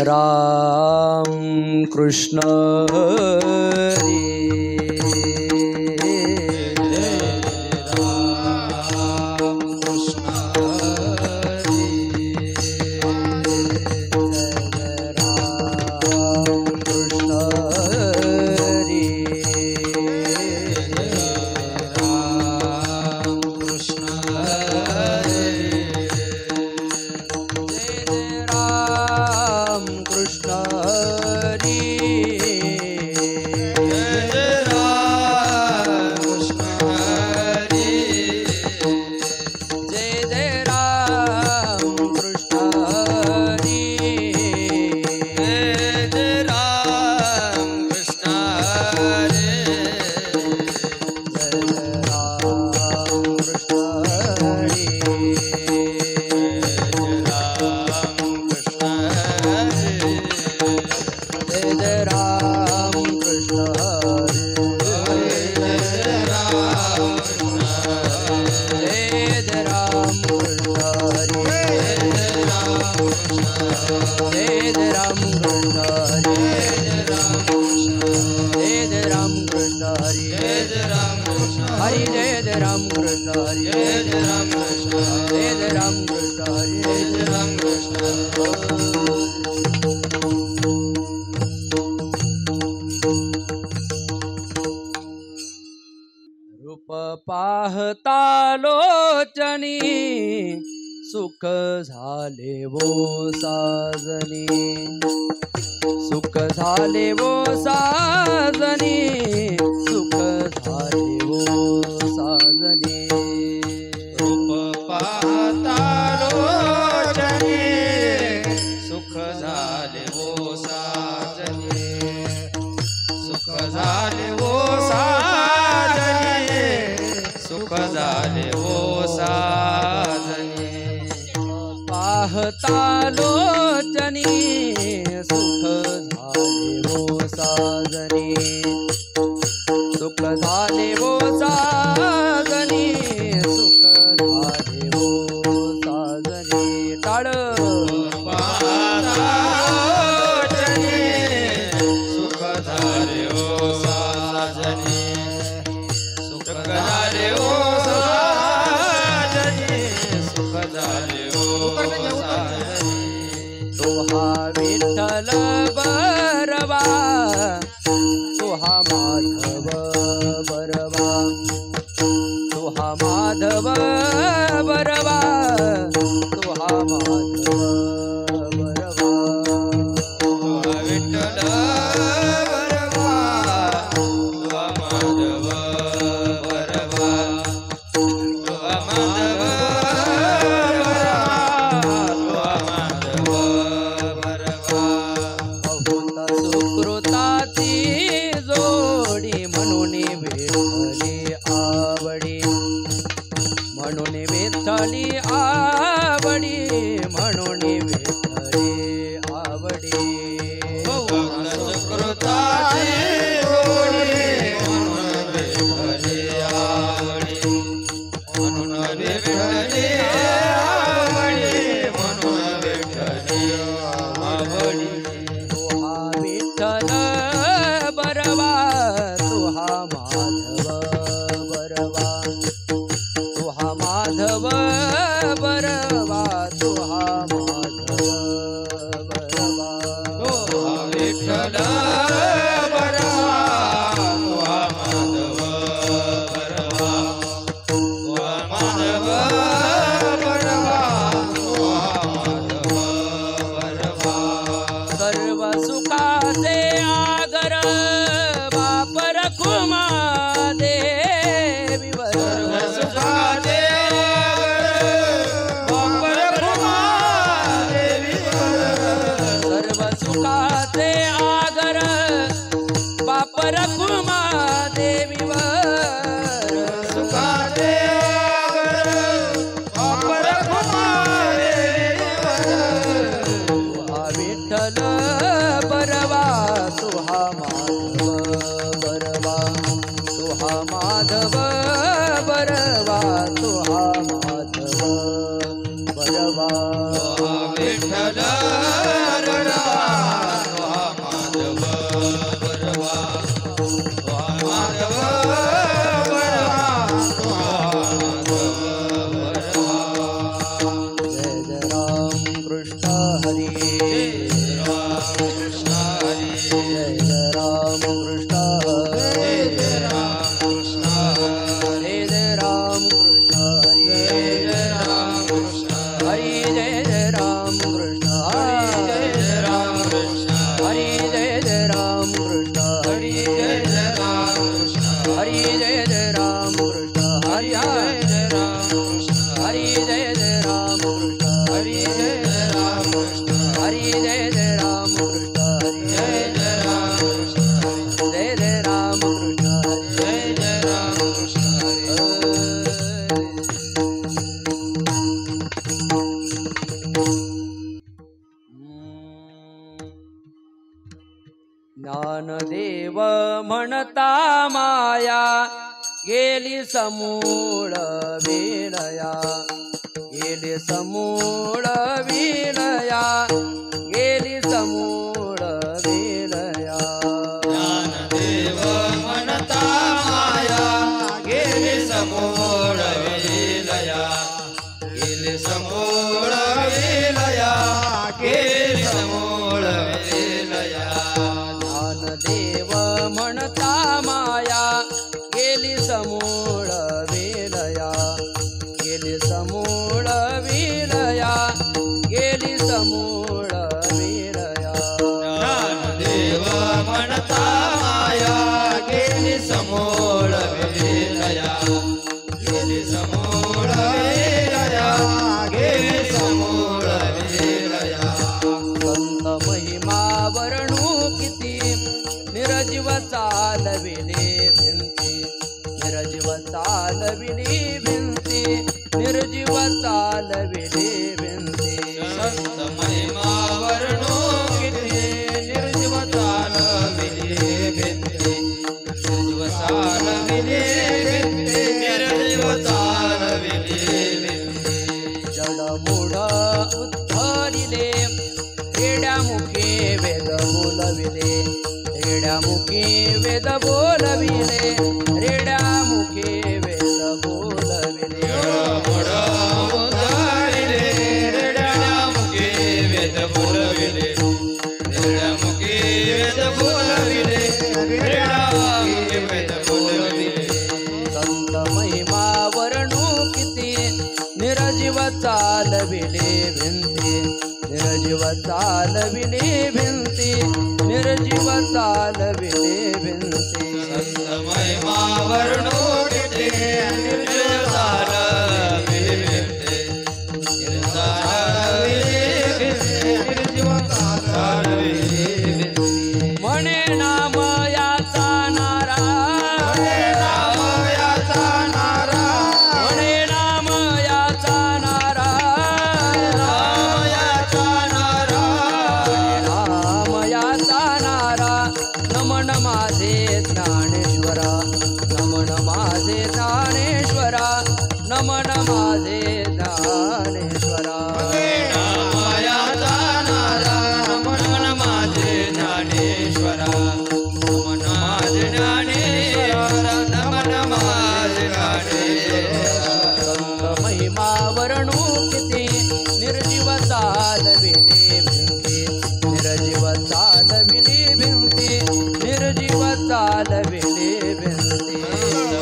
राम कृष्ण हरी पाहता लोचनी सुख झाले वो साजनी सुख झाले वो साजनी सुख झाले वो साजनी रूप पाहता लोचनी सुख झाले वो साजनी सुख झाले वो साजनी सुख झाले वो साजनी पाहता लोचनी सुख झाले वो साजनी सुख झाले वो साजनी सुख झाले वो साजनी टाळ पाहता लोचनी सुख झाले वो साजनी सुख झाले वो साजनी सुख झाले वो साजनी तो हा विठ्ठल बरवा तो हा माधव बरवा तो हा माधव बरवा तो हा माधव बरवा विठ्ठल बरवा तुवा माधव बरवा तुवा माधव बरवा बहुत सुकृताची हरी राम कृष्ण हरी जय जय राम कृष्ण जय जय राम कृष्ण हरे जय राम कृष्ण हरी जय जय राम कृष्ण हरी जय जय राम कृष्ण जय जय राम कृष्ण हरी जय जय राम कृष्ण हरी जय जय राम कृष्ण हरी जय जय राम कृष्ण हरी जय जय राम कृष्ण हरी जय जय राम कृष्ण हरी जय जय राम कृष्ण हरी जय जय राम कृष्ण हरी जय जय राम कृष्ण जय जय राम कृष्ण हरी जय जय राम कृष्ण ज्ञानदेव म्हणता माया गेली समूळ विलया गेली समूळ विलया गेली समूळ विलया ज्ञानदेव म्हणता माया गेली समूळ विलया गेली समूळ विलया गेली समूळ विलया ज्ञानदेव म्हणता माया गेली समूळ विलया गेली समूळ विलया गेली समूळ विलया ज्ञानदेव म्हणता माया गेली समूळ विलया गेली समूळ विलया गेली समूळ विलया संत महिमा वर्णू किती निरजीव चालविले भिंती निरजीव चालविली भिंती निर्जीव चालविले भिंती संत महिमा वर्णो किती निर्जीव चालविले भिंती निर्जीव चालविले भिंती निर्जीव चालविले भिंती जडमूढ उद्धरिले रेड्यामुखे वेद बोलविले रेड्यामुखे वेद बोलविले रेड्यामुखे वेद बोलविले उदारिले रेड्यामुखे वेद बोलविले रेड्यामुखे वेद बोलविले रेड्यामुखे वेद बोलविले संत महिमा वर्णू किती निरजीव चालविले भिंती निर्जीव चालविले भिंती निर्जीव चालविले भिंती संत महिमा वर्णो किती निर्जीव चालविले भिंती निर्जीव चालविले भिंती निर्जीव चालविले भिंती म्हणे नाम याचा नारा म्हणे नाम याचा नारा म्हणे नाम याचा नारा नाम याचा नारा नाम याचा नारा नमन माझे ज्ञानेश्वरा नमन माझे ज्ञानेश्वरा नमन माझे ज्ञानेश्वरा नाम याचा नारा नमन माझे ज्ञानेश्वरा नमन माझे ज्ञानेश्वरा नमन माझे ज्ञानेश्वरा संत महिमा वर्णू किती निर्जीव चालविले भिंती निर्जीव चालविले भिंती निर्जीव चालविले भिंती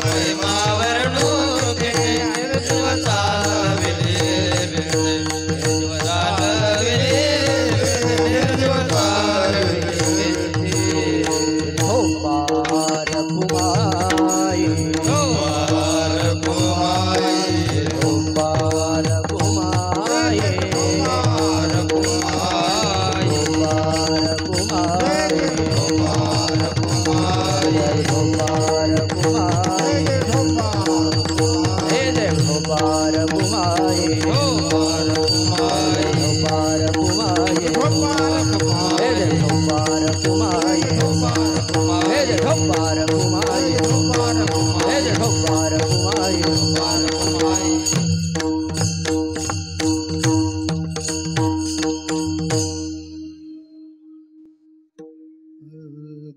महिमा वर्णो किती निर्जीव चालविले भिंती निर्जीव चालविले भिंती निर्जीव चालविले भिंती हो पार कुमाई हो पार कुमारी हो पार कुमाई पार कुमारी पार कुमाई पार कुमारी हो पार कुमाई हे देखो पार कुमाई हो पार कुमारी हो पार कुमाई हे देखो पार कुमाई हे देखो पार कुमाई हे देखो पार कुमाई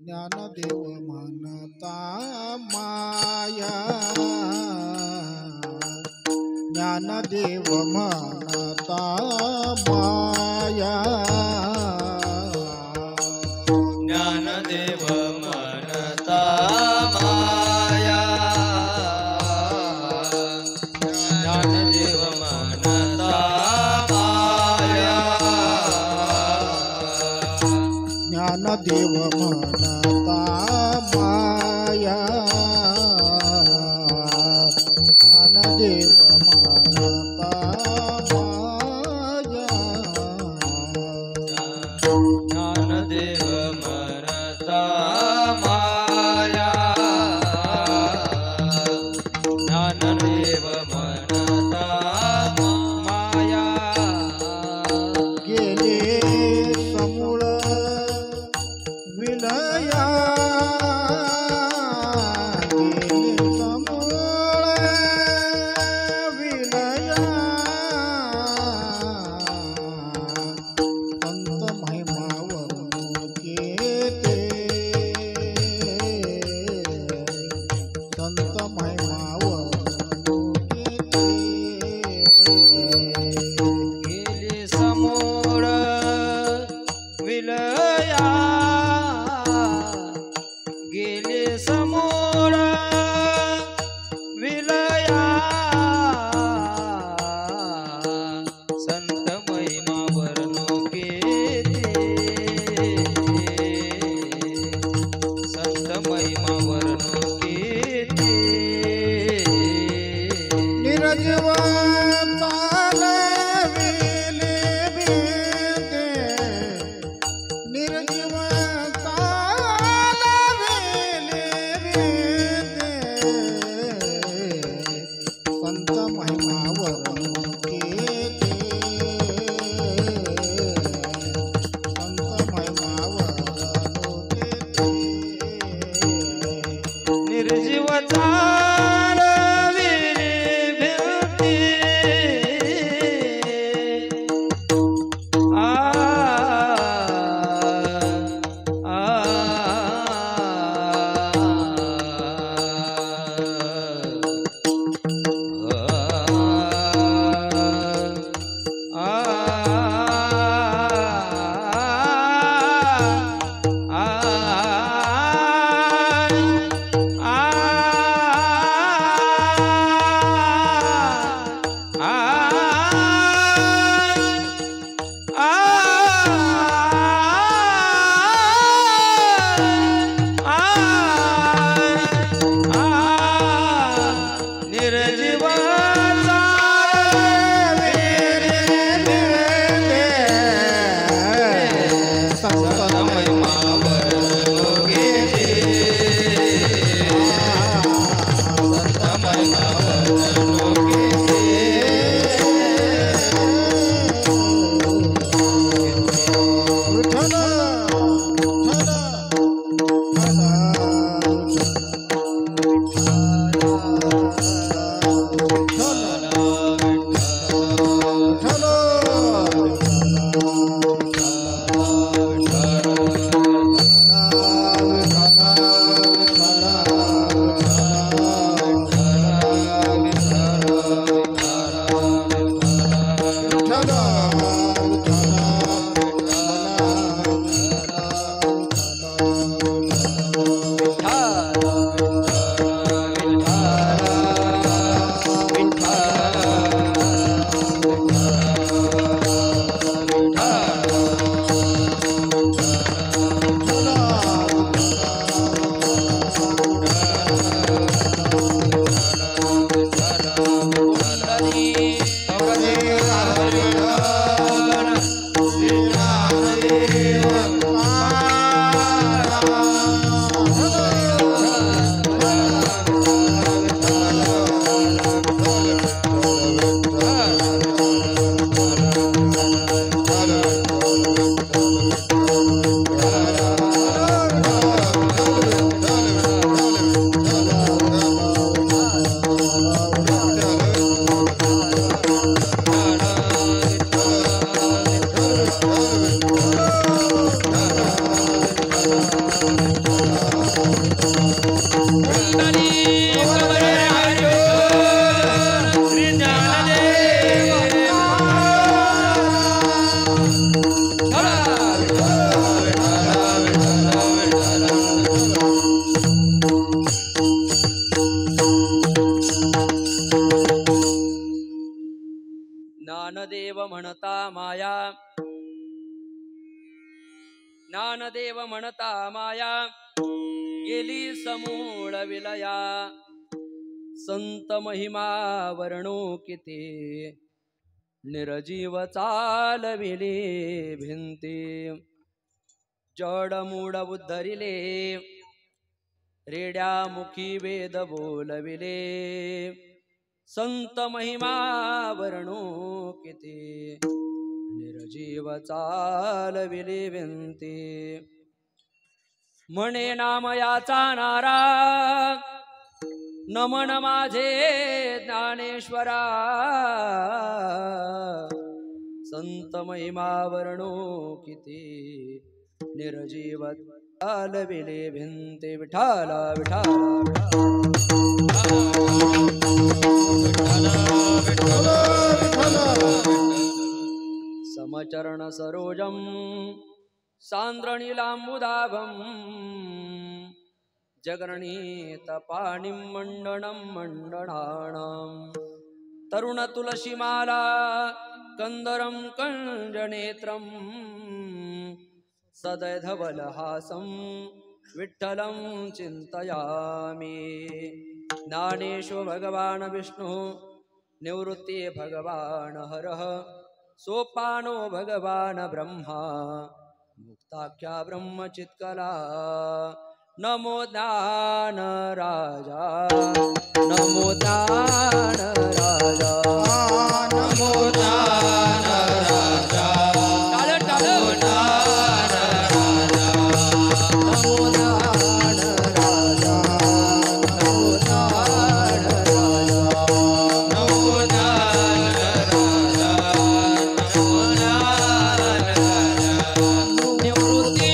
ज्ञानदेव म्हणता माया ज्ञानदेव म्हणता माया ज्ञानदेव म्हणता माया ज्ञानदेव म्हणता माया ज्ञानदेव म्हणता माया ज्ञानदेव म्हणता माया ज्ञानदेव म्हणता माया ज्ञानदेव म्हणता माया गेले समूळ विलया गेले समूळ विलया संत महिमावरून ज्ञानदेव म्हणता माया गेली समूळ विलया संत महिमा वर्णो किती निर्जीव चालविले भिंती जडमूड उद्धरिले रेड्या मुखी वेद बोलविले संत महिमा वर्णो किती निर्जीव चालविले भिंती म्हणे नाम याचा नारा नमन माझे ज्ञानेश्वरा संत महिमा वर्णो किती निर्जीव चालविले भिंते विठाला समचरण सरोजम सांद्रणीलांबुदाभं जगरणीत पाणिं मंडनं मंडनानां तरुण तुलसीमाला कंदरं कंजनेत्रं सदैधवलहासं विठ्ठलं चिन्तयामि ज्ञानेशो भगवान् विष्णु निवृत्ति भगवान् हरः सोपानो भगवान् ब्रह्मा मुक्ताख्या ब्रह्मचित्कला नमो ज्ञान राजा नमो ज्ञान राजा नमो ज्ञान राजा नमो ज्ञान राजा नमो ज्ञान राजा निवृत्ती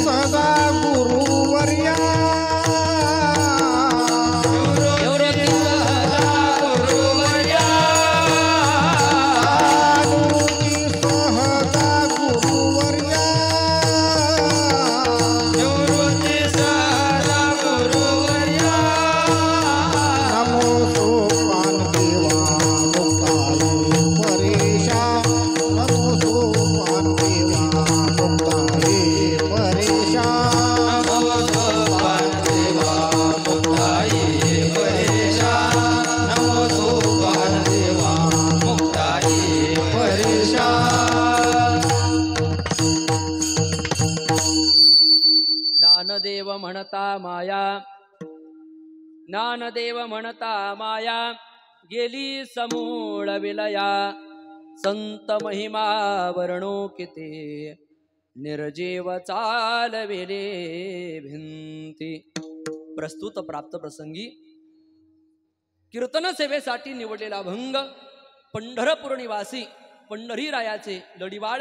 सहजा गुरुवर्या ज्ञानदेव म्हणता माया ज्ञानदेव म्हणता माया गेली समूळ विलया संत महिमा वर्णो किती निर्जीव चालविले भिंती. प्रस्तुत प्राप्त प्रसंगी कीर्तन सेवेसाठी निवडलेला अभंग पंढरपूर निवासी पंढरीरायाचे लढीवाळ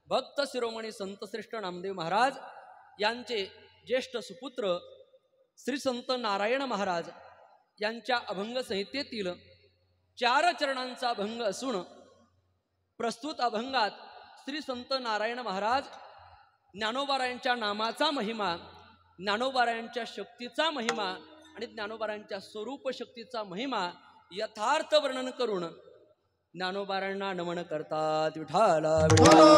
भक्त शिरोमणी संतश्रेष्ठ नामदेव महाराज यांचे ज्येष्ठ सुपुत्र श्री संत नारायण महाराज यांच्या अभंग संहितेतील 4 चरणांचा अभंग असून प्रस्तुत अभंगात श्री संत नारायण महाराज ज्ञानोबारायांच्या नामाचा महिमा, ज्ञानोबारायांच्या शक्तीचा महिमा आणि ज्ञानोबारायांच्या स्वरूप शक्तीचा महिमा यथार्थ वर्णन करून ज्ञानोबारांना नमन करतात. विठाला विठाला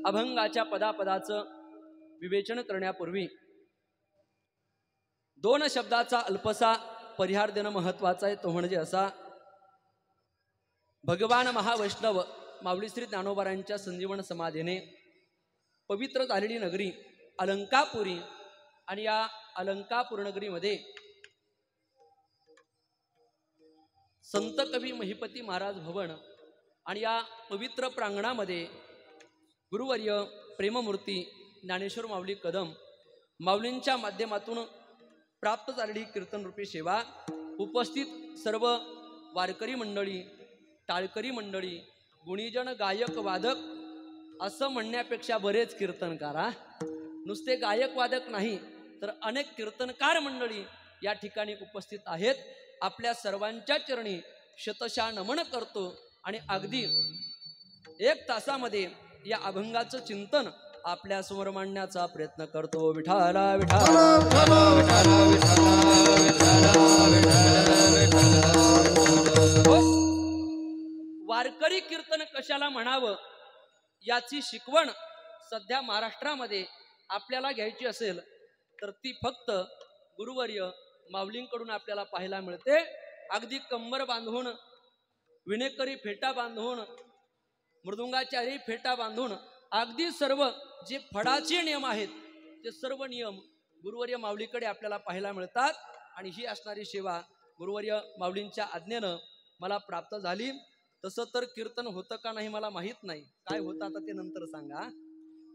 अभंगाच्या पदापदाचं विवेचन करण्यापूर्वी 2 शब्दाचा अल्पसा परिहार देणं महत्वाचा आहे. तो म्हणजे असा, भगवान महावैष्णव माऊली श्री ज्ञानोबारांच्या संजीवन समाधीने पवित्र झालेली नगरी अलंकापुरी आणि या अलंकापूर नगरीमध्ये संत कवी महिपती महाराज भवन आणि या पवित्र प्रांगणामध्ये गुरुवर्य प्रेममूर्ती ज्ञानेश्वर माऊली कदम माऊलींच्या माध्यमातून प्राप्त झालेली कीर्तनरूपी सेवा, उपस्थित सर्व वारकरी मंडळी, टाळकरी मंडळी, गुणीजन, गायक, वादक असं म्हणण्यापेक्षा बरेच कीर्तनकार, नुसते गायक वादक नाही तर अनेक कीर्तनकार मंडळी या ठिकाणी उपस्थित आहेत. आपल्या सर्वांच्या चरणी शतशः नमन करतो आणि अगदी 1 तासामध्ये या अभंगाचं चिंतन आपल्या समोर मांडण्याचा प्रयत्न करतो. विठाला विठाला विठाला विठाला. वारकरी कीर्तन कशाला म्हणावं याची शिकवण सध्या महाराष्ट्रामध्ये आपल्याला घ्यायची असेल तर ती फक्त गुरुवर्य माऊलींकडून आपल्याला पाहायला मिळते. अगदी कंबर बांधून, विणेकरी फेटा बांधून, मृदुंगाचारी फेटा बांधून अगदी सर्व जे फडाचे नियम आहेत ते सर्व नियम गुरुवर्य माऊलीकडे आपल्याला पाहायला मिळतात. आणि ही असणारी सेवा गुरुवर्य माऊलींच्या आज्ञेनं मला प्राप्त झाली. तसं तर कीर्तन होतं का नाही मला माहीत नाही, काय होतं आता ते नंतर सांगा.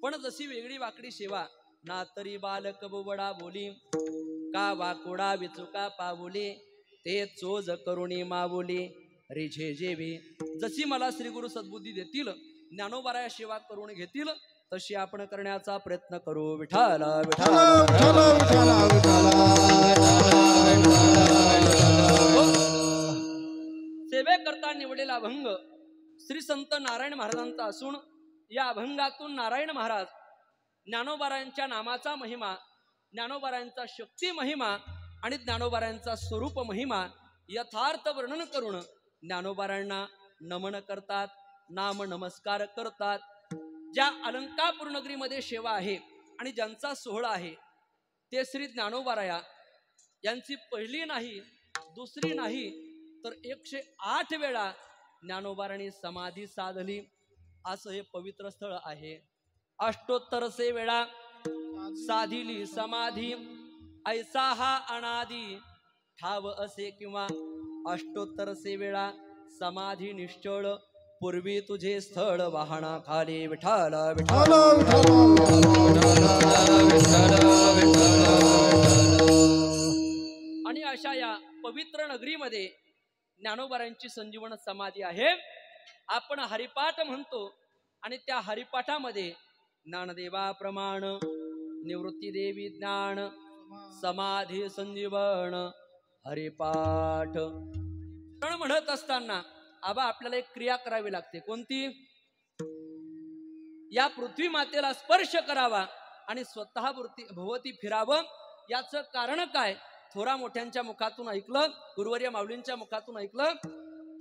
पण जशी वेगळी वाकडी सेवा, ना तरी बालक बुबडा बोली, का वाकोडा विचुका पावली, ते चोज करुणी माऊली रिझे जेवी. जशी मला श्री गुरु सद्बुद्धी देतील, ज्ञानोबाराया सेवा करून घेतील, तशी आपण करण्याचा प्रयत्न करू. विठाला विठाला सेवेकरता निवडलेला अभंग श्री संत नारायण महाराजांचा असून या अभंगातून नारायण महाराज ज्ञानोबारायांच्या नामाचा महिमा, ज्ञानोबारायांचा शक्ती महिमा आणि ज्ञानोबारायांचा स्वरूप महिमा यथार्थ वर्णन करून ज्ञानोबारायांना नमन करतात, नाम नमस्कार करतात. ज्या अलंकापूर नगरीमध्ये सेवा आहे आणि ज्यांचा सोहळा आहे ते श्री ज्ञानोबाराया यांची पहिली नाही, दुसरी नाही तर 108 वेळा ज्ञानोबारांनी समाधी साधली. असं हे पवित्र स्थळ आहे. 88 वेळा साधिली समाधी, ऐसा हा अनादी ठाव असे किंवा 88 वेळा समाधी निश्चळ, पूर्वी तुझे स्थळ वाहना खाली. विठाला विठाला आणि अशा या पवित्र नगरीमध्ये ज्ञानोबारांची संजीवन समाधी आहे. आपण हरिपाठ म्हणतो आणि त्या हरिपाठामध्ये ज्ञानदेवा प्रमाण, निवृत्ती देवी ज्ञान, समाधी संजीवन, हरिपाठ म्हणत असताना आबा आपल्याला एक क्रिया करावी लागते. कोणती? या पृथ्वी मातेला स्पर्श करावा आणि स्वतः भोवती फिरावं. याचं कारण काय? थोरा मोठ्यांच्या मुखातून ऐकलं, गुरुवर्य माऊलींच्या मुखातून ऐकलं.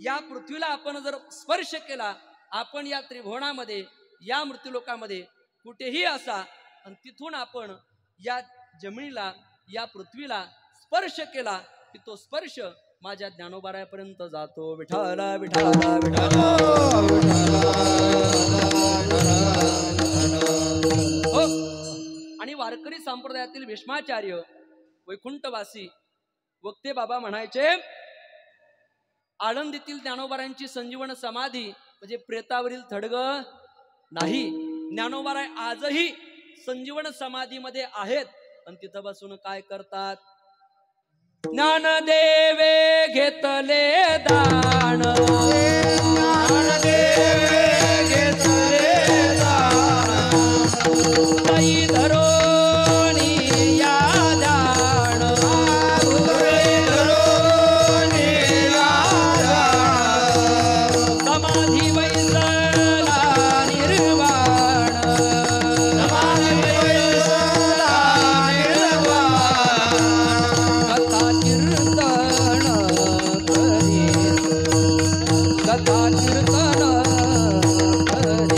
या पृथ्वीला आपण जर स्पर्श केला, आपण या त्रिभुवनामध्ये, या मृत्यूलोकामध्ये कुठेही असा, आणि तिथून आपण या जमिनीला, या पृथ्वीला स्पर्श केला की तो स्पर्श माझ्या ज्ञानोबारायापर्यंत जातो. विठाला विठाला विठाला. हो. आणि वारकरी संप्रदायातील भीष्माचार्य वैकुंठवासी वक्ते बाबा म्हणायचे, आळंदीतील ज्ञानोबारायांची संजीवन समाधी म्हणजे प्रेतावरील थडग नाही. ज्ञानोबाराय आजही संजीवन समाधीमध्ये आहेत आणि तिथं बसून काय करतात? ज्ञानदेवे घेतले दान, ज्ञानदेवे घेतले दान, आई धरोणी या दान, धरोणी या दान, समाधी वैसला निर्वाण, समाधी वैसला निर्वाण, कथा कीर्तन करी, कथा कीर्तन करी.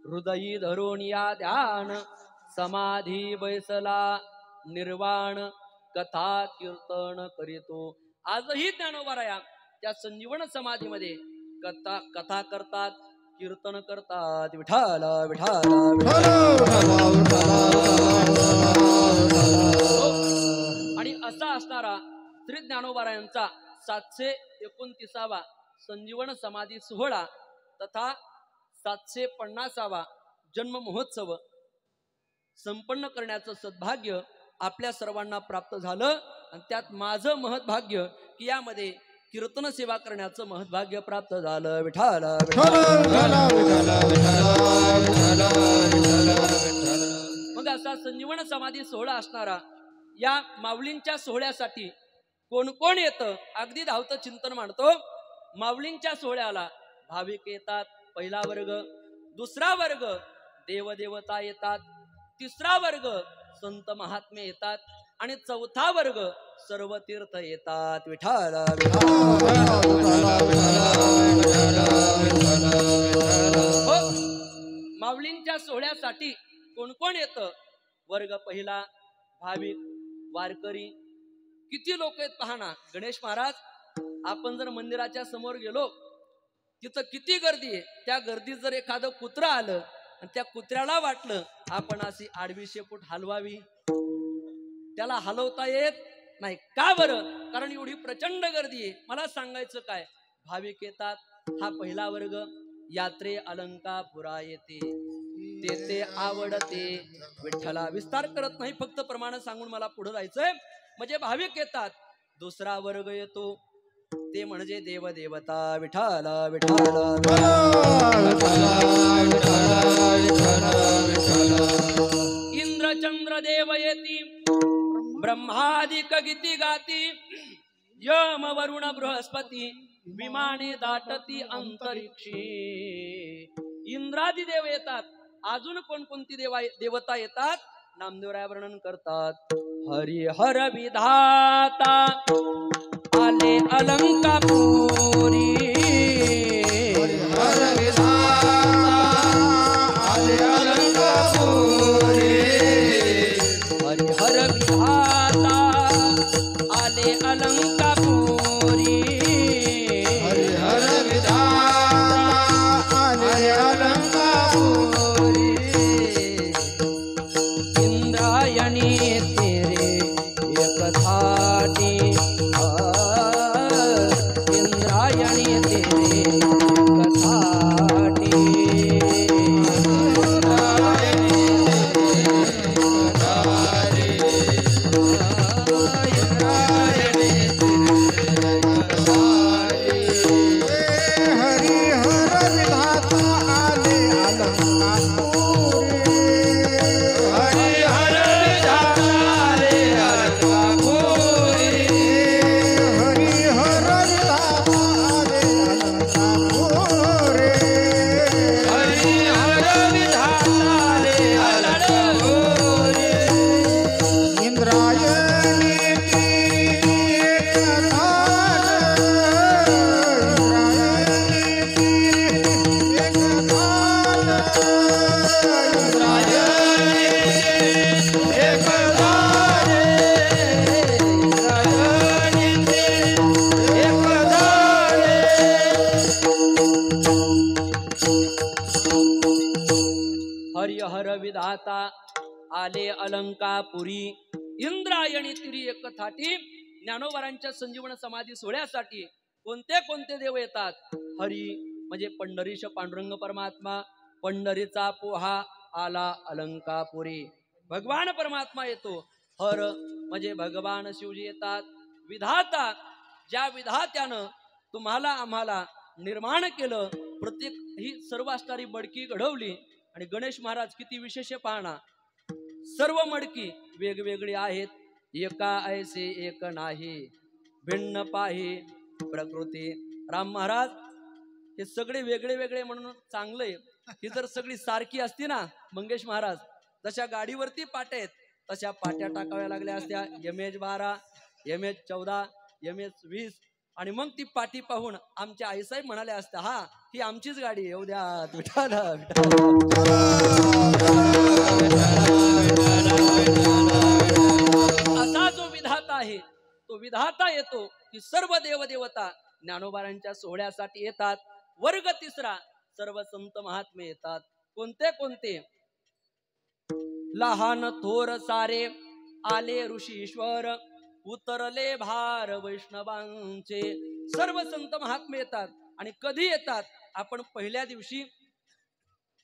हृदयी धरून या ध्यान समाधी बैसला निर्वाण कथा कीर्तन करीतो. आजही ज्ञानोबाराया त्या संजीवन समाधीमध्ये कथा करतात, कीर्तन करतात. विठाल विठाल आणि असा असणारा श्री ज्ञानोबारायांचा 729वा संजीवन समाधी सोहळा तथा 750वा जन्म महोत्सव संपन्न करण्याचं सद्भाग्य आपल्या सर्वांना प्राप्त झालं. आणि त्यात माझं महत्भाग्य की यामध्ये कीर्तन सेवा करण्याचं महत्भाग्य प्राप्त झालं. विठाल मग असा संजीवन समाधी सोहळा असणारा या माऊलींच्या सोहळ्यासाठी कोण कोण येतं अगदी धावतं चिंतन मांडतो. माऊलींच्या सोहळ्याला भाविक येतात, पहिला वर्ग. दुसरा वर्ग देवदेवता येतात. तिसरा वर्ग संत महात्मे येतात. आणि चौथा वर्ग सर्व तीर्थ येतात. विठाल माऊलींच्या सोहळ्यासाठी कोण कोण येतं? वर्ग पहिला भाविक वारकरी. किती लोक आहेत पहा ना. गणेश महाराज, आपण जर मंदिराच्या समोर गेलो तिथं किती गर्दी आहे. त्या गर्दीत जर एखादं कुत्रं आलं आणि त्या कुत्र्याला वाटलं आपण अशी आडवी शेपूट हलवावी, त्याला हलवता येत नाही. का बरं? कारण एवढी प्रचंड गर्दी आहे. मला सांगायचं काय, भाविक येतात. हा पहिला वर्ग. यात्रे अलंकापुरा येते तेथे आवडते विठ्ठला. विस्तार करत नाही, फक्त प्रमाण सांगून मला पुढे जायचंय. म्हणजे भाविक येतात. दुसरा वर्ग येतो ते म्हणजे देवदेवता. विठाला विठाला इंद्र चंद्र देव येती ब्रह्मादिक गीती गाती यम वरुण बृहस्पती विमाने दाटती अंतरिक्षी. इंद्रादी देव येतात. अजून कोणकोणती देवता येतात? नामदेवराय वर्णन करतात. हरिहर विधाता आले अलंकापुरी. हरिहर विधाता आले अलंकापुरी. हरिहर विधाता आले अलंकापुरी. हरिहर विधाता आले अलंकापुरी. इंद्रायणी तेरे एक थाटी. इंद्रायणी तेरे एक थाटी. हरिहर विधाता आले अलंकापुरी. इंद्रायणी तिरी एक थाटी. ज्ञानोबारांच्या संजीवन समाधी सोहळ्यासाठी कोणते कोणते देव येतात? हरी म्हणजे पंढरीश पांडुरंग परमात्मा. पंढरीचा पोहा आला अलंकापुरी. भगवान परमात्मा येतो. हर म्हणजे भगवान शिवजी येतात. विधाता ज्या विधात्यानं तुम्हाला आम्हाला निर्माण केलं, प्रत्येक ही सर्व असणारी मडकी घडवली. आणि गणेश महाराज किती विशेष पाहणा. सर्व मडकी वेगवेगळी आहेत. एका ऐसे एक नाही भिन्न पाही प्रकृती. राम महाराज हे सगळे वेगळे वेगळे म्हणून चांगले. ही जर सगळी सारखी असती ना मंगेश महाराज, जशा गाडीवरती पाट्या आहेत तशा पाट्या टाकाव्या लागल्या असत्या. MH12 MH14 MH20 आणि मग ती पाठी पाहून आमच्या आईसाहेब म्हणाल्या असत्या, हा ही आमचीच गाडी येऊ द्या विठाल असा जो विधाता आहे तो विधाता येतो की सर्व देवदेवता ज्ञानोबारांच्या सोहळ्यासाठी येतात. वर्ग तिसरा सर्व संत महात्मे येतात. कोणते कोणते? लहान थोर सारे आले ऋषीश्वर उतरले भार वैष्णवांचे. सर्व संत महात्मे येतात. आणि कधी येतात? आपण पहिल्या दिवशी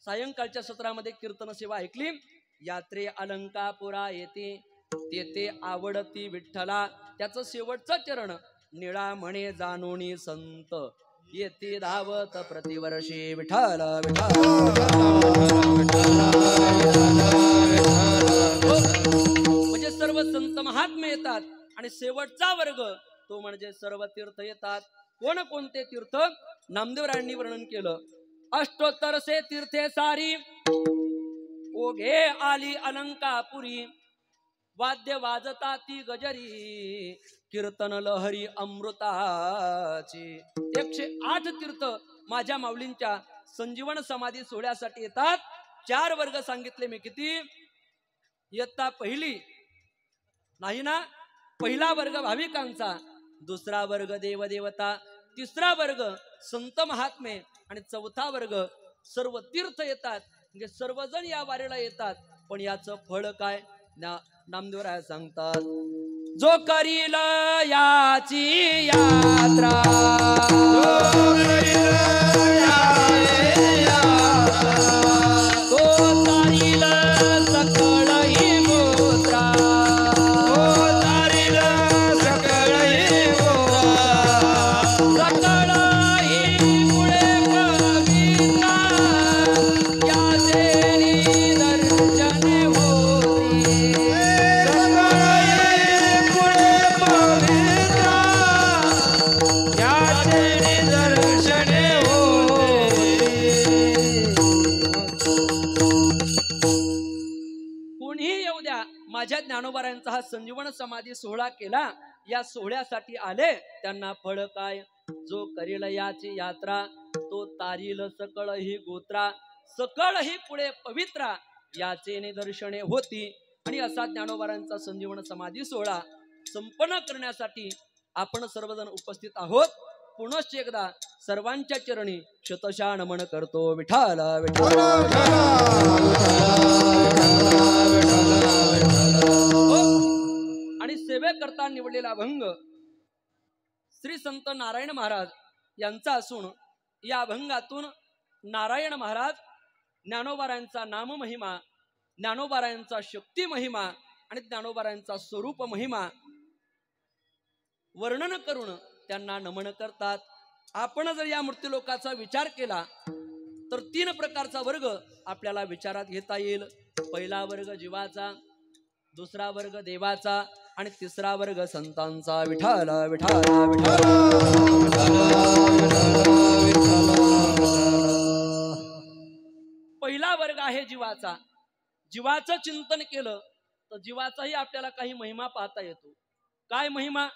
सायंकाळच्या सत्रामध्ये कीर्तन सेवा ऐकली. यात्रे अलंकापुरा येते तेथे आवडती विठ्ठला. त्याचं शेवटचं चरण निळा म्हणे जाणोनी संत येते धावत प्रतिवर्षी विठ्ठल म्हणजे सर्व संत महात्मे येतात. आणि शेवटचा वर्ग तो म्हणजे सर्व तीर्थ येतात. कोण कोणते तीर्थ? नामदेवरायांनी वर्णन केलं. अष्टोत्तरसे तीर्थे सारी ओघे आली अलंकापुरी. वाद्य वाजता ती गजरी कीर्तन लहरी अमृताची. 108 तीर्थ माझ्या माऊलींच्या संजीवन समाधी सोहळ्यासाठी येतात. 4 वर्ग सांगितले मी. किती? इयत्ता पहिली नाही ना? पहिला वर्ग भाविकांचा, दुसरा वर्ग देवदेवता, तिसरा वर्ग संत महात्मे आणि चौथा वर्ग सर्व तीर्थ येतात. म्हणजे सर्वजण या वारीला येतात. पण याचं फळ काय? नामदेवराय सांगतात, जो करील याची यात्रा तो तारील सकळ ही गोत्रा. सकळ ही मुळे पवित्रा याचे निदर्शने होती. माझ्या ज्ञानोबारायांचा हा संजीवन समाधी सोहळा केला. या सोहळ्यासाठी आले त्यांना फळ काय? जो करील याची यात्रा तो तारील सकळ ही गोत्रा. सकळ ही पुढे पवित्रा याचे निदर्शने होती. आणि असा ज्ञानोबारायांचा संजीवन समाधी सोहळा संपन्न करण्यासाठी आपण सर्वजण उपस्थित आहोत. पुनश्च एकदा सर्वांच्या चरणी शतशः नमन करतो. विठ्ठल विठ्ठल आणि सेवेकरता निवडलेला अभंग श्री संत नारायण महाराज यांचा असून या अभंगातून नारायण महाराज ज्ञानोबारायांचा नाम महिमा, ज्ञानोबारायांचा शक्ती महिमा आणि ज्ञानोबारायांचा स्वरूप महिमा वर्णन करून त्यांना नमन करतात. आपण जर या मृत्यूलोकाचा विचार केला तर 3 प्रकारचा वर्ग आपल्याला विचारात घेता येईल. पहिला वर्ग जीवाचा, दुसरा वर्ग देवाचा आणि तिसरा वर्ग संतांचा. विठ्ठल विठ्ठल पहिला वर्ग आहे जीवाचा. जीवाचं चिंतन केलं तर जीवाचाही आपल्याला काही महिमा पाहता येतो. काय महिमा?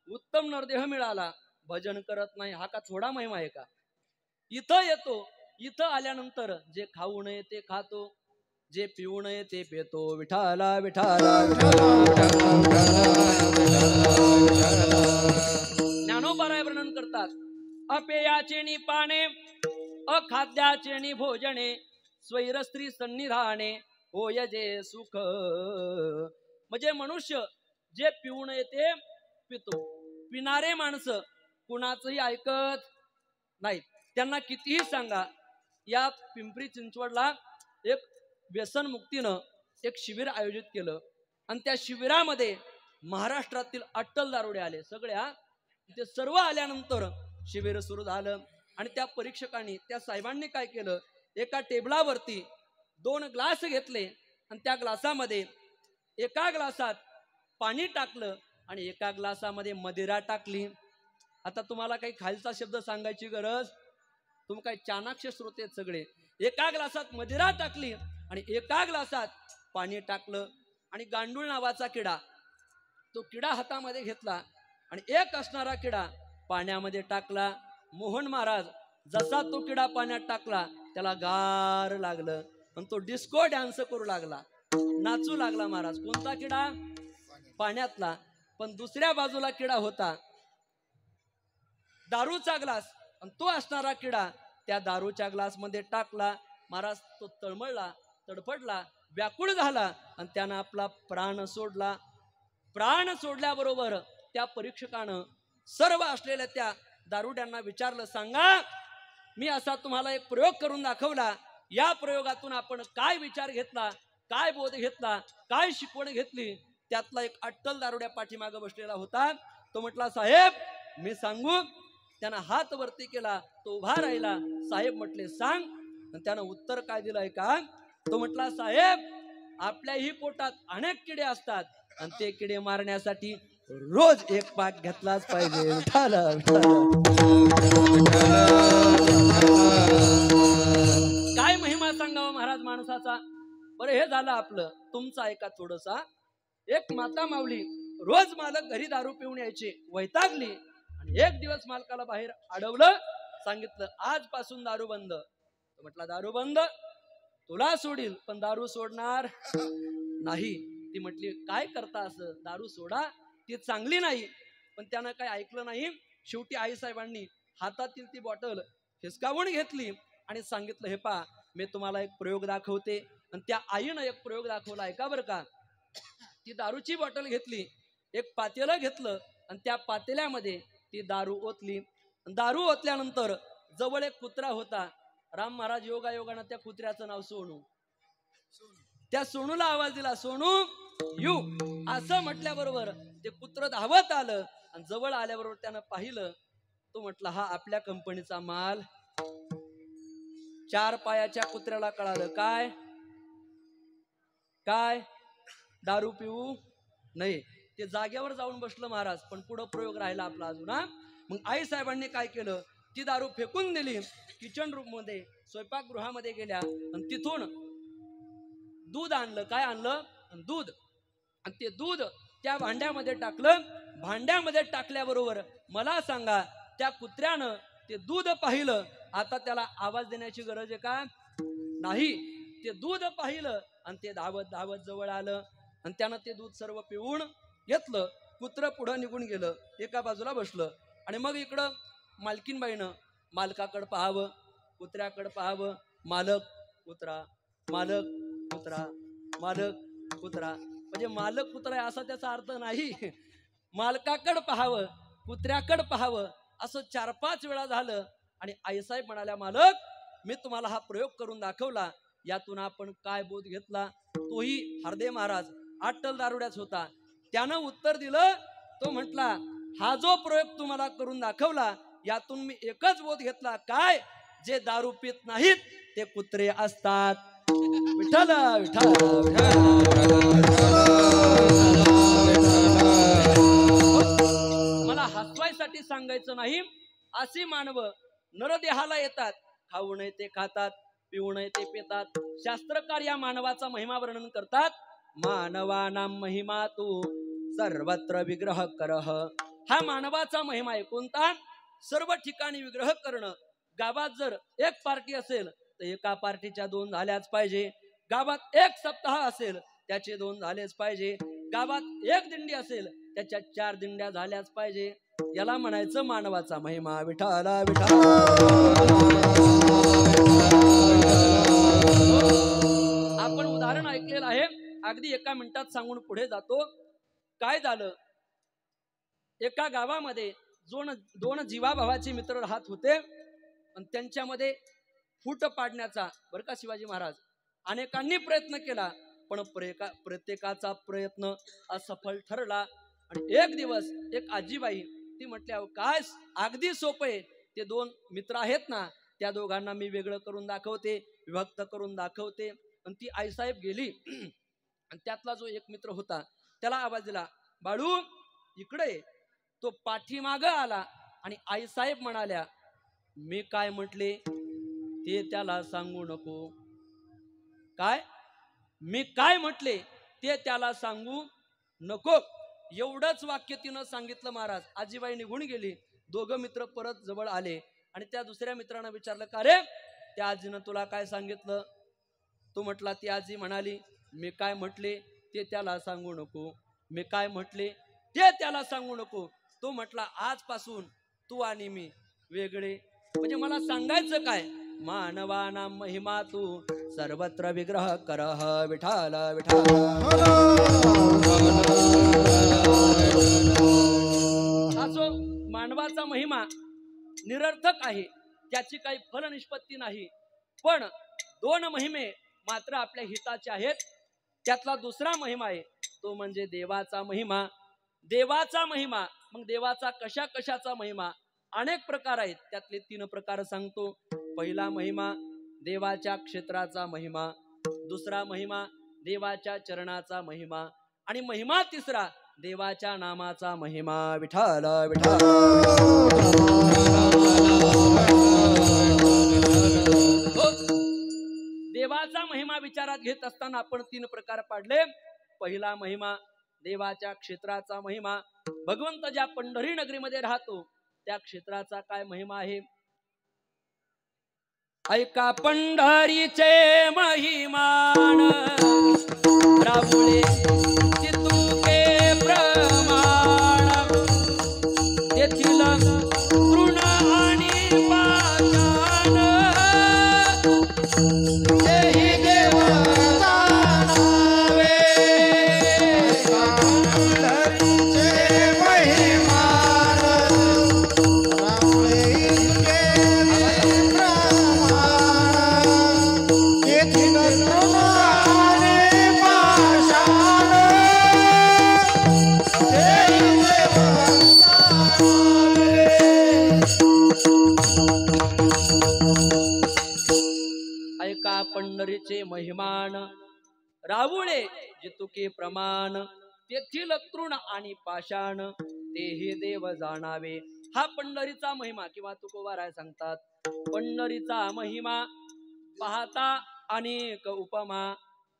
उत्तम नरदेह मिळाला, भजन करत नाही, हा का थोडा महिमा आहे का? इथं येतो, इथं आल्यानंतर जे खाऊ नये ते खातो, जे पिऊ नये ते पितो. विठाला विठाला ज्ञानोबाराय वर्णन करतात. अपेयाचे नि पाने अखाद्याचे नि भोजने स्वैर स्त्री सन्निधाने होय जे सुख. म्हणजे मनुष्य जे पिऊ नये ते पितो. पिणारे माणसं कुणाचंही ऐकत नाहीत. त्यांना कितीही सांगा. या पिंपरी चिंचवडला एक व्यसन मुक्तीनं एक शिबिर आयोजित केलं आणि त्या शिबिरामध्ये महाराष्ट्रातील अट्टल दारुडे आले. सगळ्या ते सर्व आल्यानंतर शिबिर सुरू झालं आणि त्या परीक्षकांनी त्या साहेबांनी काय केलं, एका टेबलावरती 2 ग्लास घेतले आणि त्या ग्लासामध्ये एका ग्लासात पाणी टाकलं आणि एका ग्लासामध्ये मदिरा टाकली. आता तुम्हाला काही खालचा शब्द सांगायची गरज, तुम्ही काही चाणाक्ष श्रोते आहेत सगळे. एका ग्लासात मदिरा टाकली आणि एका ग्लासात पाणी टाकलं आणि गांडूळ नावाचा किडा, तो किडा हातामध्ये घेतला आणि एक असणारा किडा पाण्यामध्ये टाकला. मोहन महाराज जसा तो किडा पाण्यात टाकला त्याला गार लागलं आणि तो डिस्को डान्स करू लागला, नाचू लागला महाराज. कोणता किडा? पाण्यातला. पण दुसऱ्या बाजूला किडा होता दारूचा ग्लास, आणि तो असणारा किडा त्या दारूच्या ग्लास मध्ये टाकला. महाराज तो तळमळला, तडफडला, व्याकुळ झाला आणि त्यानं आपला प्राण सोडला. प्राण सोडल्याबरोबर त्या परीक्षकानं सर्व असलेल्या त्या दारुड्यांना विचारलं, सांगा मी असा तुम्हाला एक प्रयोग करून दाखवला, या प्रयोगातून आपण काय विचार घेतला, काय बोध घेतला, काय शिकवण घेतली? त्यातला एक अट्टल दारुड्या पाठीमागे बसलेला होता. तो म्हटला, साहेब मी सांगू? त्यानं हात वरती केला, तो उभा राहिला. साहेब म्हटले, सांग. आणि त्यानं उत्तर काय दिलंय का? तो म्हटला, साहेब आपल्याही पोटात अनेक किडे असतात आणि ते किडे मारण्यासाठी रोज एक पाक घेतलाच पाहिजे. काय महिमा सांगावा महाराज माणसाचा. बरं हे झालं आपलं. तुमचं ऐका थोडसा. एक माता माऊली रोज मालक घरी दारू पिऊन यायचे, वैतागली आणि एक दिवस मालकाला बाहेर अडवलं, सांगितलं आजपासून दारू बंद. म्हटला दारू बंद? तुला सोडील पण दारू सोडणार नाही. ती म्हटली काय करता असं, दारू सोडा, ती चांगली नाही. पण त्यानं काय ऐकलं नाही. शेवटी आईसाहेबांनी हातातील ती बॉटल हिसकावून घेतली आणि सांगितलं, हे पा मी तुम्हाला एक प्रयोग दाखवते. आणि त्या आईनं एक प्रयोग दाखवला, ऐका बरं का. ती दारूची बॉटल घेतली, एक पातेलं घेतलं आणि त्या पातेल्यामध्ये ती दारू ओतली. दारू ओतल्यानंतर जवळ एक कुत्रा होता. राम महाराज योगायोगानं त्या कुत्र्याचं नाव सोनू. त्या सोनूला आवाज दिला, सोनू यू असं म्हटल्याबरोबर ते कुत्र धावत आलं आणि जवळ आल्याबरोबर त्यानं पाहिलं. तो म्हटला हा आपल्या कंपनीचा माल. चार पायाच्या कुत्र्याला कळालं काय काय दारू पिऊ नाही. ते जागेवर जाऊन बसलं महाराज. पण पुढं प्रयोग राहिला आपला अजून. मग आई साहेबांनी काय केलं, ती दारू फेकून दिली. किचन रूम मध्ये स्वयंपाकगृहामध्ये गेल्या आणि तिथून दूध आणलं. काय आणलं? दूध. आणि ते दूध त्या भांड्यामध्ये टाकलं. भांड्यामध्ये टाकल्याबरोबर मला सांगा त्या कुत्र्यानं ते दूध पाहिलं. आता त्याला आवाज देण्याची गरज आहे का? नाही. ते दूध पाहिलं आणि ते धावत धावत जवळ आलं आणि त्यानं ते दूध सर्व पिऊन घेतलं. कुत्र पुढं निघून गेलं, एका बाजूला बसलं. आणि मग इकडं मालकीनबाईनं मालकाकडं पाहावं, कुत्र्याकडं पाहावं. मालक कुत्रा, मालक कुत्रा, मालक कुत्रा. म्हणजे मालक कुत्रा आहे असा त्याचा अर्थ नाही. मालकाकडं पाहावं, कुत्र्याकडं पाहावं, असं 4-5 वेळा झालं. आणि आईसाहेब म्हणाल्या, मालक मी तुम्हाला हा प्रयोग करून दाखवला, यातून आपण काय बोध घेतला? तोही हरदे महाराज अट्टल दारुड्याच होता. त्यानं उत्तर दिलं. तो म्हटला, हा जो प्रयोग तुम्हाला करून दाखवला यातून मी एकच बोध घेतला, काय? जे दारू पित नाहीत ते कुत्रे असतात. विठ्ठल विठ्ठल. मला हसवायसाठी सांगायचं नाही. अशी मानव नरदेहाला येतात, खाऊ नये ते खातात, पिऊ नये ते पितात. शास्त्रकार या मानवाचा महिमा वर्णन करतात. मानवानां महिमा तू सर्वत्र विग्रह करह. हा मानवाचा महिमा आहे. कोणता? सर्व ठिकाणी विग्रह करणं. गावात जर एक पार्टी असेल तर एका पार्टीच्या 2 झाल्याच पाहिजे. गावात एक सप्ताह असेल त्याचे 2 झालेच पाहिजे. गावात एक दिंडी असेल त्याच्या 4 दिंड्या झाल्याच पाहिजे. याला म्हणायचं मानवाचा महिमा. विठाला विठा. आपण उदाहरण ऐकलेलं आहे. अगदी एका मिनिटात सांगून पुढे जातो. काय झालं, एका गावामध्ये 2 जीवाभावाचे मित्र राहत होते आणि त्यांच्यामध्ये फूट पाडण्याचा बरं का शिवाजी महाराज अनेकांनी प्रयत्न केला, पण प्रत्येकाचा प्रयत्न असफल ठरला. आणि एक दिवस एक आजीबाई ती म्हटल्या, काय अगदी सोपं आहे. ते 2 मित्र आहेत ना, त्या दोघांना मी वेगळं करून दाखवते, विभक्त करून दाखवते. आणि ती आईसाहेब गेली आणि त्यातला जो एक मित्र होता त्याला आवाज दिला, बाळू इकडे. तो पाठीमाग आला आणि आईसाहेब म्हणाल्या, मी काय म्हटले ते त्याला सांगू नको. काय? मी काय म्हटले ते त्याला सांगू नको. एवढंच वाक्य तिनं सांगितलं महाराज. आजीबाई निघून गेली. दोघं मित्र परत जवळ आले आणि त्या दुसऱ्या मित्रानं विचारलं, का रे त्या आजीनं तुला काय सांगितलं? तो म्हटला, ती आजी म्हणाली, मी काय म्हटले ते त्याला सांगू नको, मी काय म्हटले ते त्याला सांगू नको. तो म्हटला, आजपासून तू आणि मी वेगळे. म्हणजे मला सांगायचं काय, मानवाना महिमा तू सर्वत्र विग्रह करह विठाल विठाल. असो, मानवाचा महिमा निरर्थक आहे, त्याची काही फल निष्पत्ती नाही. पण दोन महिमे मात्र आपल्या हिताचे आहेत. त्यातला दुसरा महिमा आहे तो म्हणजे देवाचा महिमा. देवाचा महिमा, मग देवाचा कशा कशाचा महिमा? अनेक प्रकार आहेत, त्यातले 3 प्रकार सांगतो. पहिला महिमा देवाच्या क्षेत्राचा महिमा, दुसरा महिमा देवाच्या चरणाचा महिमा, आणि महिमा तिसरा देवाच्या नामाचा महिमा. विठाल विठाल. देवाचा महिमा विचारात घेत असताना आपण 3 प्रकार पाडले. पहिला महिमा देवाच्या क्षेत्राचा महिमा. भगवंत ज्या पंढरी नगरीमध्ये राहतो त्या क्षेत्राचा काय महिमा आहे? ऐका पंढरीचे महिमान, राहुळे तितुके प्रमाण, तेथील तृण आणि पाषाण, तेही देव जाणावे. पंढरीचे महिमान, राहुळे इतके प्रमाण, तेथील तृण आणि पाषाण, तेही देव जाणावे. ऐका पंढरीचे महिमान, राहुळे जितुके प्रमाण, तेथील तृण आणि पाषाण, तेही देव जाणावे. हा पंढरीचा महिमा किंवा तुकोबाराय सांगतात. पंढरीचा महिमा पाहता अनेक उपमा,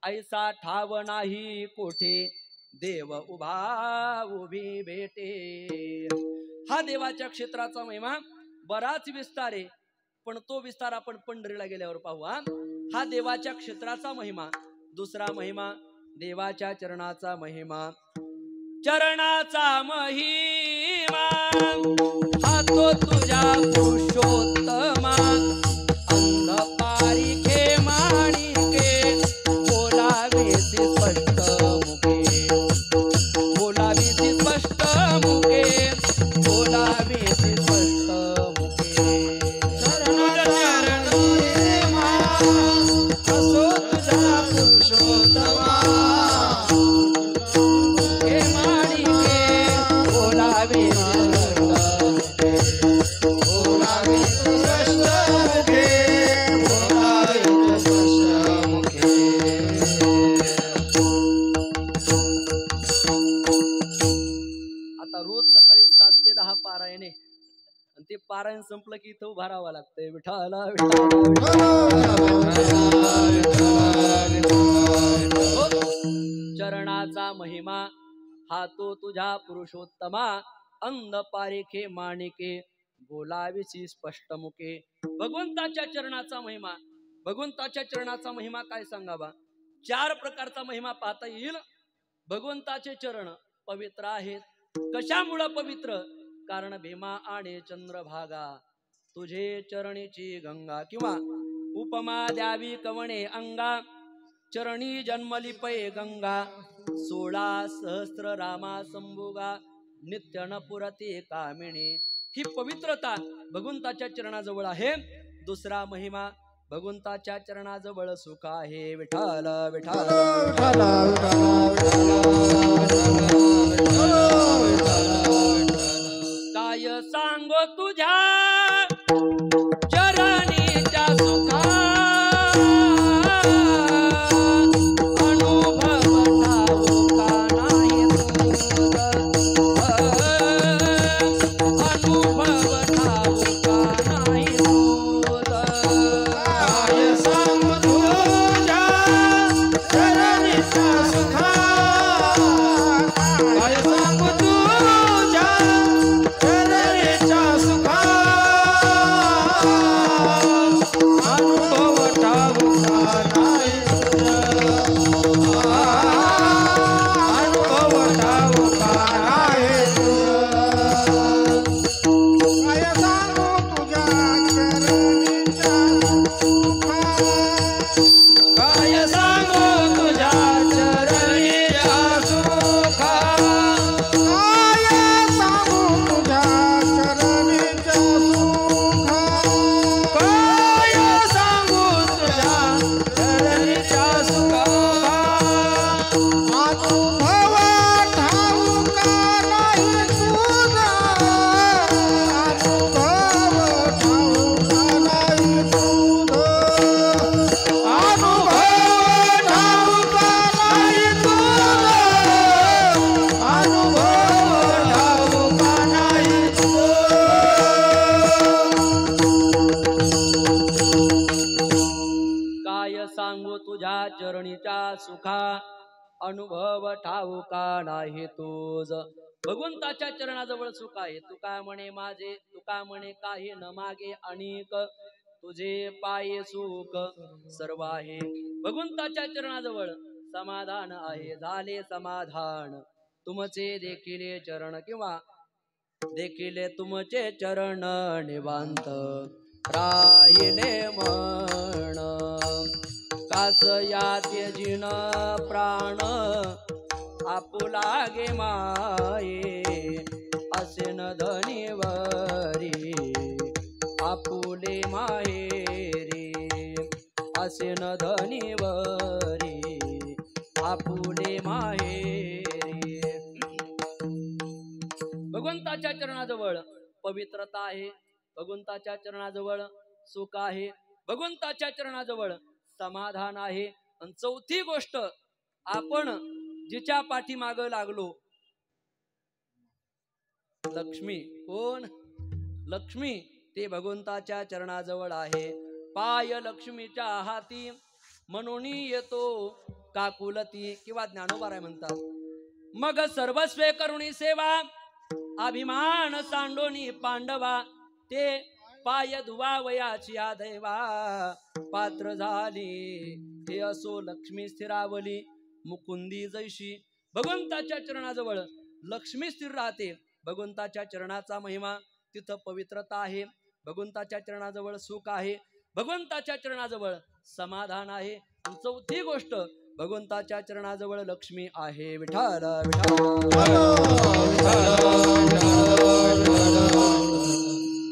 ऐसा ठाव नाही कोठे, देव उभा उभी भेटे. हा देवाच्या क्षेत्राचा महिमा बराच विस्तार आहे, पण तो विस्तार आपण पंढरीला गेल्यावर पाहू. हा देवाच्या क्षेत्राचा महिमा. दुसरा महिमा देवाच्या चरणाचा महिमा. चरणाचा महिमा हा तो तुझ्या पुरुषोत्तमा, अंग पारिखे माणिके, बोलावीसी स्पष्ट मुखे, बोलावीसी स्पष्ट मुखे, बोलावीसी स्पष्ट मुखे. असो तुझा पुरुषोत्तमा, हे माणिके, बोलावीसी रोज सकाळी 7 ते 10 पारायणे, आणि ते पारायण संपलं की इथं उभा राहावं लागतंय. विठाला चरणाचा महिमा हा तो तुझ्या पुरुषोत्तमा, अंध पारिखे माणिके, बोलाविसी स्पष्ट मुखे. भगवंताच्या चरणाचा महिमा. भगवंताच्या चरणाचा महिमा काय सांगावा? 4 प्रकारचा महिमा पाहता येईल. भगवंताचे चरण पवित्र आहेत. कशामुळे पवित्र? कारण भीमा आणि चंद्रभागा तुझे चरणीची गंगा, किंवा उपमा द्यावी कवणे अंगा, चरणी जन्मली पै गंगा, 16 सहस्र रामा संभोगा, नित्य न पुरती कामिणी. ही पवित्रता भगवंताच्या चरणाजवळ आहे. दुसरा महिमा भगवंताच्या चरणाजवळ सुख आहे. विठाल विठाल. काय सांगो तुझ्या चरणीच्या सुखा, अनुभव ठाऊका नाही तुझ, अनुभव ठाऊका नाही तुझ. काय सांग तुझ्या चरणीचा सुखा, काय सांग तुझ्या चरणीचा सुखा अनुभव ठाऊका नाही तुझ. भगवंताच्या चरणाजवळ सुख आहे. तुका म्हणे माझे, तुका म्हणे काही न मागे अनेक, तुझे पाये सुख सर्व आहे. भगवंताच्या चरणाजवळ समाधान आहे, झाले समाधान. तुमचे देखील चरण किंवा देखिले तुमचे चरण निवांत राहिले मन. कास या त्यजिन प्राण आपुलागे माये, असे न धनीवरी आपुले माहेरी, असे न धनीवरी आपुले माहेरी. भगवंताच्या चरणाजवळ पवित्रता आहे, भगवंताच्या चरणाजवळ सुख आहे, भगवंताच्या चरणाजवळ समाधान आहे. आणि चौथी गोष्ट, आपण जिच्या पाठीमाग लागलो, लक्ष्मी. कोण? लक्ष्मी. ते भगवंताच्या चरणाजवळ आहे. पाय लक्ष्मीच्या हाती म्हणून येतो काकुलती, किंवा ज्ञानोबा म्हणतात. मग सर्वस्वे करुणी सेवा अभिमान सांडोनी पांडवा, ते पाय धुवावयाची दैवा पात्र झाली. हे असो लक्ष्मी स्थिरावली मुकुंदी जैशी. भगवंताच्या चरणाजवळ लक्ष्मी स्थिर राहते. भगवंताच्या चरणाचा महिमा, तिथं पवित्रता आहे. भगवंताच्या चरणाजवळ सुख आहे, भगवंताच्या चरणाजवळ समाधान आहे. आणि चौथी गोष्ट, भगवंताच्या चरणाजवळ लक्ष्मी आहे. विठाल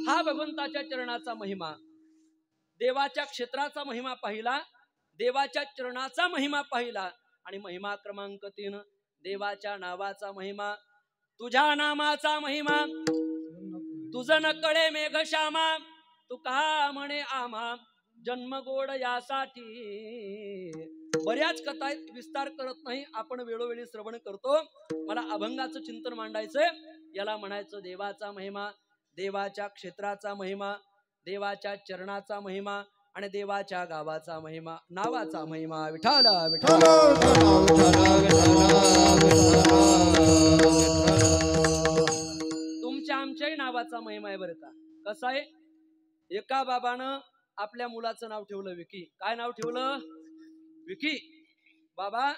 हा भगवंताच्या चरणाचा महिमा. देवाच्या क्षेत्राचा महिमा पाहिला, देवाच्या चरणाचा महिमा पाहिला. आणि महिमा क्रमांक 3, देवाच्या नावाचा महिमा. तुझ्या नामाचा महिमा, तुझ न कळे मेघश्यामा, तुका म्हणे आम्हा जन्म गोड यासाठी. बऱ्याच कथा आहेत, विस्तार करत नाही, आपण वेळोवेळी श्रवण करतो. मला अभंगाचं चिंतन मांडायचंय. याला म्हणायचं देवाचा महिमा, देवाच्या क्षेत्राचा महिमा, देवाच्या चरणाचा महिमा आणि देवाच्या गावाचा महिमा, नावाचा महिमा. विठाल विठाल. तुमच्या आमच्याही नावाचा महिमा आहे बरं का. कसा आहे? एका बाबानं आपल्या मुलाचं नाव ठेवलं विकी. काय नाव ठेवलं? विकी. बाबा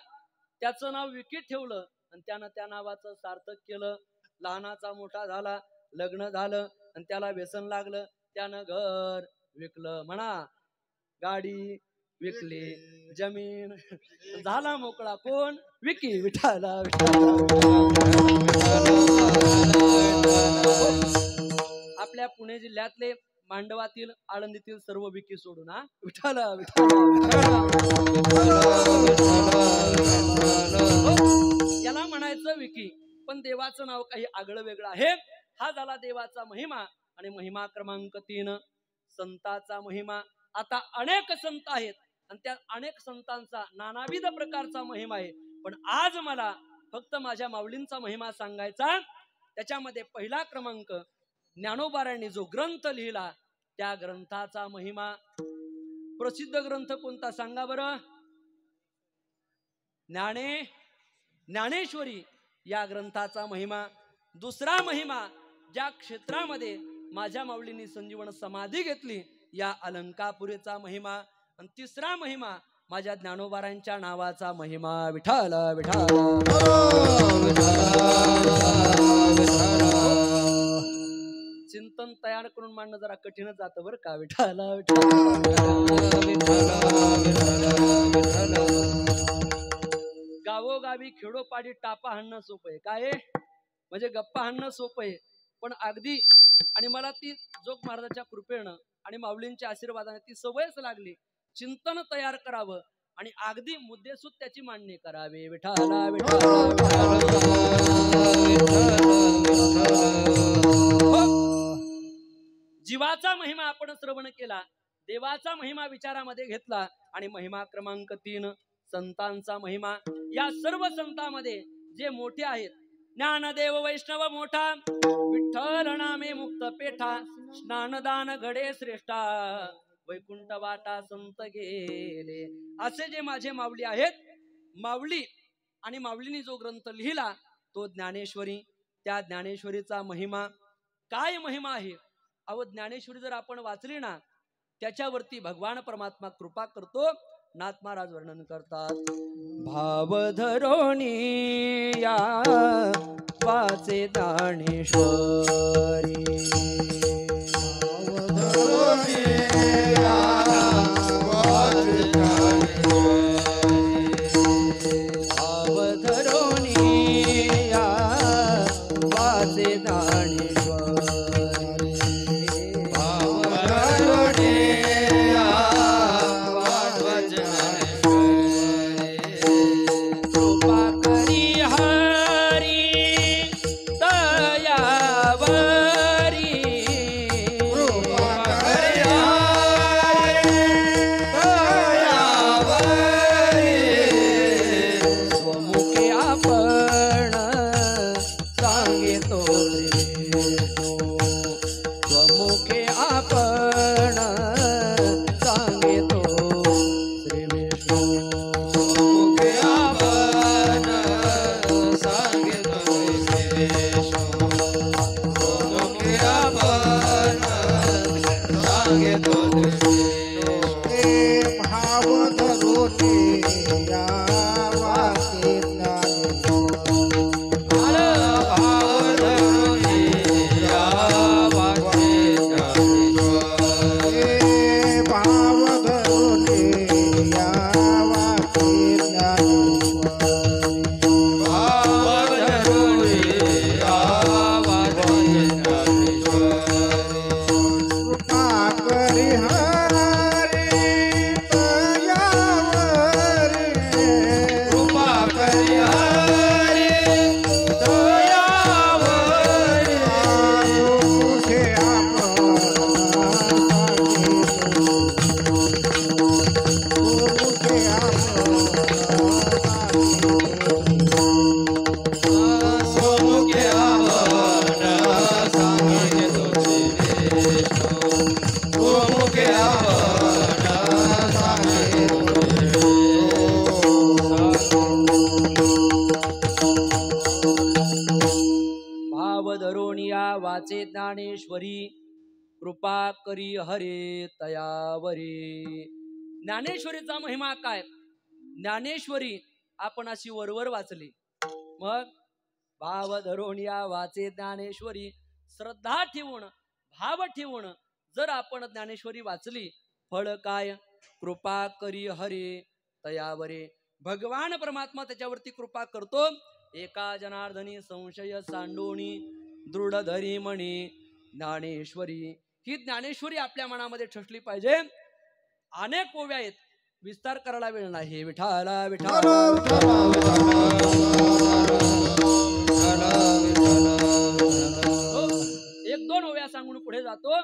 त्याचं नाव विकी ठेवलं आणि त्यानं त्या नावाचं सार्थक केलं. लहानाचा मोठा झाला, लग्न झालं आणि त्याला व्यसन लागलं. त्यानं घर विकलं, म्हणा गाडी विकली, जमीन, झाला मोकळा. कोण? विकी. विठाला आपल्या पुणे जिल्ह्यातले, मांडवातील, आळंदीतील सर्व विकी सोडून हा विठाला याला म्हणायचं विकी. पण देवाचं नाव काही आगळं वेगळं आहे. हा झाला देवाचा महिमा. आणि महिमा क्रमांक 3, संताचा महिमा. आता अनेक संत आहेत आणि त्या अनेक संतांचा नानाविध प्रकारचा महिमा आहे. पण आज मला फक्त माझ्या माऊलींचा महिमा सांगायचा. त्याच्यामध्ये पहिला क्रमांक, ज्ञानोबारांनी जो ग्रंथ लिहिला त्या ग्रंथाचा महिमा. प्रसिद्ध ग्रंथ कोणता सांगा बरं? ज्ञानेश्वरी या ग्रंथाचा महिमा. दुसरा महिमा, ज्या क्षेत्रामध्ये माझ्या माऊलींनी संजीवन समाधी घेतली, या अलंकापुरीचा महिमा. आणि तिसरा महिमा, माझ्या ज्ञानोबारांच्या नावाचा महिमा. विठाल विठाल. चिंतन तयार करून मांडणं जरा कठीणच जातं बरं का. विठाल गावोगावी खेडोपाडी टापा हाणणं सोपं आहे. काय म्हणजे गप्पा हाणणं सोपं आहे, पण अगदी, आणि मला ती जोग महाराजांच्या कृपेनं आणि माऊलींच्या आशीर्वादाने ती सवयच लागली. चिंतन तयार करावं आणि अगदी मुद्देसूद त्याची मांडणी करावी. विठाला विठाला. जीवाचा महिमा आपण श्रवण केला, देवाचा महिमा विचारामध्ये घेतला. आणि महिमा क्रमांक 3, संतांचा महिमा. या सर्व संतांमध्ये जे मोठे आहेत, ज्ञानदेव वैष्णव मोठा, विठ्ठल नामे मुक्त पेठा, स्नानदान घडे श्रेष्ठा, वैकुंठ वाटा संत गेले, असे जे माझे माऊली आहेत, माऊली आणि माऊलीने जो ग्रंथ लिहिला तो ज्ञानेश्वरी. त्या ज्ञानेश्वरीचा महिमा काय महिमा आहे. अहो ज्ञानेश्वरी जर आपण वाचली ना त्याच्यावरती भगवान परमात्मा कृपा करतो. नाथ महाराज वर्णन करतात. भाव धरोणी या वाचे ज्ञानेश्वरी. भाव धरोणी या वाचे ज्ञानेश्वरी. कृपा करी हरी दयावरी. स्वमुखे आपण सांगितो स्वमुखे आपण सांगितो श्री विष्णू. भाव धरोणी या वाचे भाव धरोणी या वाचे कृपा करी हरी दयावरी. स्वमुखे आपण स्वमुखे भाव धरोणिया वाचे ज्ञानेश्वरी. कृपा करी हरे तयावरी. ज्ञानेश्वरीचा महिमा काय. ज्ञानेश्वरी आपण अशी वरवर वाचली मग भाव धरोणिया वाचे ज्ञानेश्वरी. श्रद्धा ठेवून भाव ठेवून जर आपण ज्ञानेश्वरी वाचली फळ काय. कृपा करी हरे तयावरे. भगवान परमात्मा त्याच्यावरती कृपा करतो. एका जनार्दनी संशय सांडोणी दृढ धरी म्हणी ज्ञानेश्वरी. ही ज्ञानेश्वरी आपल्या मनामध्ये ठसली पाहिजे. अनेक ओव्या आहेत विस्तार करायला वेळ नाही. विठाला विठाला एक दोन ओव्या सांगून पुढे जातो.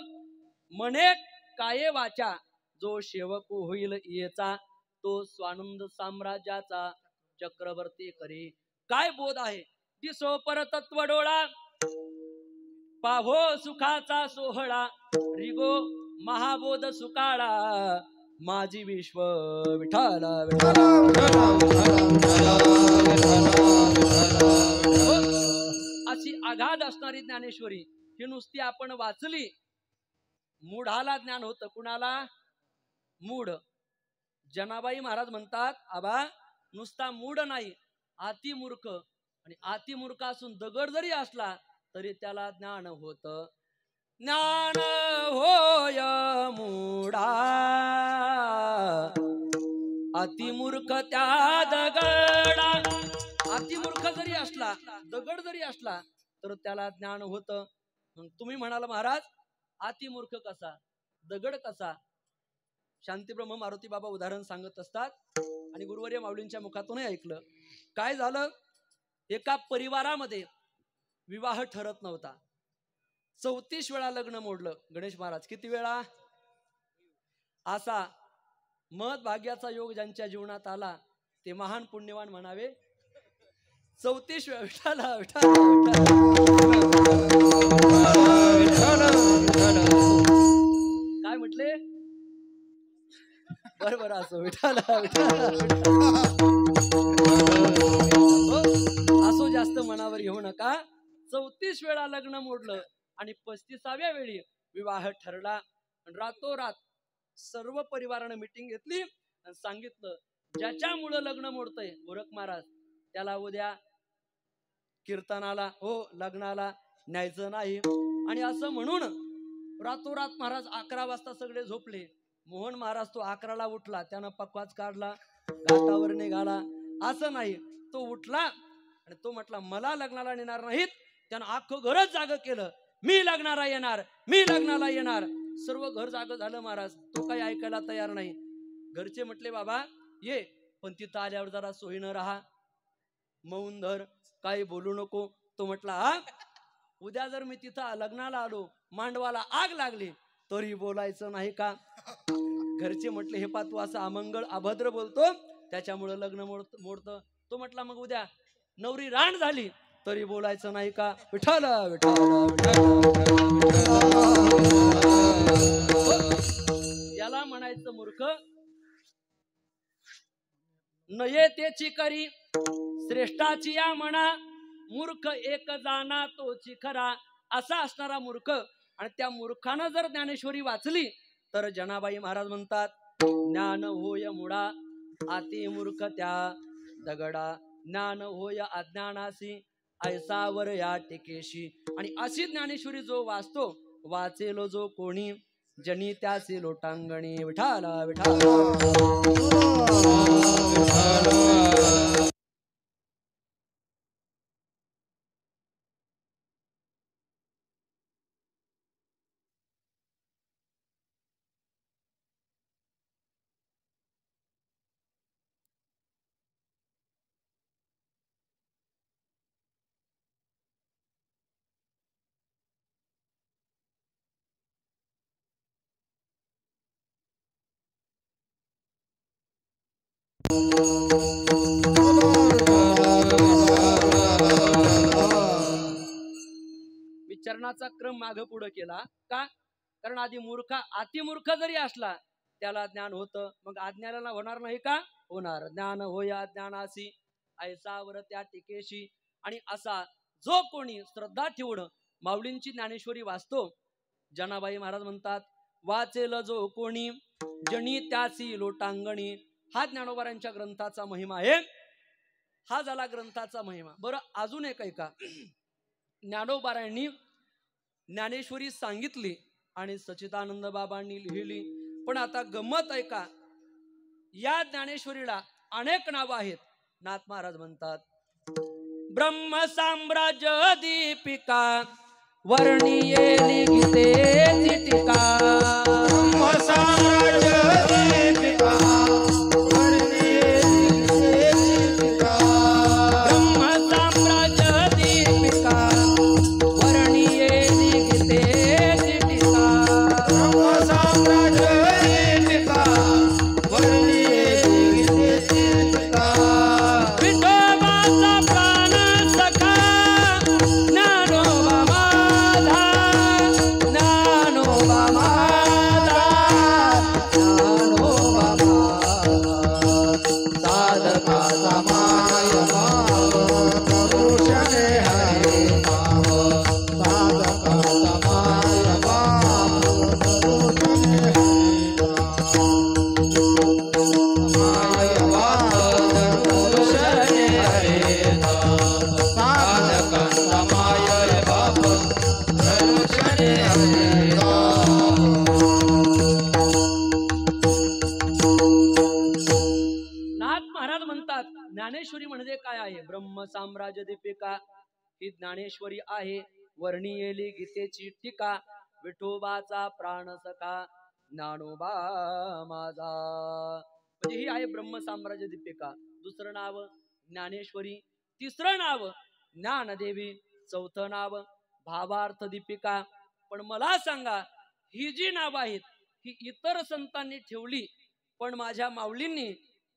म्हणे काये वाचा जो सेवक होईल येचा तो स्वानंद साम्राज्याचा चक्रवर्ती करी. काय बोध आहे. दिसो परतत्व डोळा पाहो सुखाचा सोहळा. रिगो महाबोध सुकाळा माझी विश्व विठाला अशी आघात असणारी ज्ञानेश्वरी ही नुसती आपण वाचली मूढाला ज्ञान होतं. कुणाला. मूढ. जनाबाई महाराज म्हणतात आबा नुसता मूढ नाही अतिमूर्ख. आणि अतिमूर्ख असून दगड जरी असला तरी त्याला ज्ञान होत. ज्ञान होय मूढा अतिमूर्ख त्या दगडा. अतिमूर्ख जरी असला दगड जरी असला तर त्याला ज्ञान होत. तुम्ही म्हणाल महाराज अतिमूर्ख कसा दगड कसा. शांतीब्रह्म मारुती बाबा उदाहरण सांगत असतात आणि गुरुवर्य माऊलींच्या मुखातूनही ऐकलं. काय झालं. एका परिवारामध्ये विवाह ठरत नव्हता. 34 वेळा लग्न मोडलं गणेश महाराज. किती वेळा. असा मत भाग्याचा योग ज्यांच्या जीवनात आला ते महान पुण्यवान म्हणावे. 34 वेळा. विठाला काय म्हटले. बरोबर असो. विठाला 35 वेळा लग्न मोडलं आणि 35व्या वेळी विवाह ठरला. रातोरात सर्व परिवारानं मिटिंग घेतली आणि सांगितलं ज्याच्यामुळं लग्न मोडतंय गोरख महाराज त्याला उद्या कीर्तनाला लग्नाला न्यायचं नाही. आणि असं म्हणून रातोरात महाराज 11 वाजता सगळे झोपले. मोहन महाराज तो 11ला उठला, त्यानं पकवाज काढला, घाटावर निघाला. असं नाही, तो उठला आणि तो म्हटला मला लग्नाला नेणार नाहीत. त्यानं अख्खं घरच जाग केलं, मी लग्नाला येणार, मी लग्नाला येणार. सर्व घर जाग झालं महाराज. तो काही ऐकायला तयार नाही. घरचे म्हटले बाबा ये, पण तिथं आल्यावर जरा सोयीनं राहा, मौन धर, काही बोलू नको. तो म्हटला हा, उद्या जर मी तिथं लग्नाला आलो, मांडवाला आग लागली तरी बोलायचं नाही का? घरचे म्हटले हे पा तू असं अमंगळ अभद्र बोलतो, त्याच्यामुळे लग्न मोडतं. तो म्हटला मग उद्या नवरी राण झाली तरी बोलायचं नाही का? विठ्ठल याला म्हणायचं मूर्ख. नये त्याची करी श्रेष्ठाची या म्हणा, मूर्ख एक जाना तोची खरा. असा असणारा मूर्ख. आणि त्या मूर्खानं जर ज्ञानेश्वरी वाचली तर जनाबाई महाराज म्हणतात ज्ञान होय मुळा आती मूर्ख त्या दगडा, ज्ञान होय अज्ञानासी ऐसावर या टिकेशी. आणि अशी ज्ञानेश्वरी जो वाचतो वाचेलो जो कोणी जनी त्यासी लोटांगणी. विठाला विठाला विचारणाचा क्रम मागे पुढे केला का? कारण आधी अतिमूर्ख जरी असला त्याला ज्ञान होतं, मग अज्ञानाला होणार नाही का? होणार. ज्ञान होय अज्ञानासी ऐसावर त्या टिकेशी. आणि असा जो कोणी श्रद्धा ठेवून माऊलींची ज्ञानेश्वरी वाचतो, जनाबाई महाराज म्हणतात वाचेल जो कोणी जनी त्यासी लोटांगणी. हा ज्ञानोबारांच्या ग्रंथाचा महिमा आहे. हा झाला ग्रंथाचा महिमा. बरं अजून एक ऐका. ज्ञानोबारांनी ज्ञानेश्वरी सांगितली आणि सच्चिदानंद बाबांनी लिहिली. पण आता गंमत ऐका, या ज्ञानेश्वरीला अनेक नावं आहेत. नाथ महाराज म्हणतात ब्रह्म साम्राज्य दीपिका वर्णिये गीते टीका. ब्रह्म साम्राज्य दीपिका वर्णिये टीका. ब्रह्म साम्राज्य दीपिका वर्णिये गीते टीका. ब्रह्म साम्राज्य दीपिका वर्णिये टीका. विठोबाचा प्राण सखा ज्ञानोबा माझा, ज्ञानोबा माझा, ज्ञानोबा माझा. साधकाचा माय भाव करुषणे हरे भाव. साधकाचा माय भाव करुषणे हरे भाव. माय भाव करुषणे हरे भाव. साधकाचा माय भाव करुषणे हरे भाव. नाथ महाराज म्हणतात ज्ञानेश्वरी म्हणजे काय आहे? ब्रह्म साम्राज्य दीपिका ही ज्ञानेश्वरी आहे. वर्णियेली गीतेची टीका. विठोबाचा प्राण सखा ज्ञानोबा माझा. म्हणजे ही आहे ब्रह्म साम्राज्य दीपिका. दुसरं नाव ज्ञानेश्वरी. तिसरं नाव ज्ञानदेवी. चौथं नाव भावार्थ दीपिका. पण मला सांगा ही जी नाव आहेत ही इतर संतांनी ठेवली, पण माझ्या माऊलींनी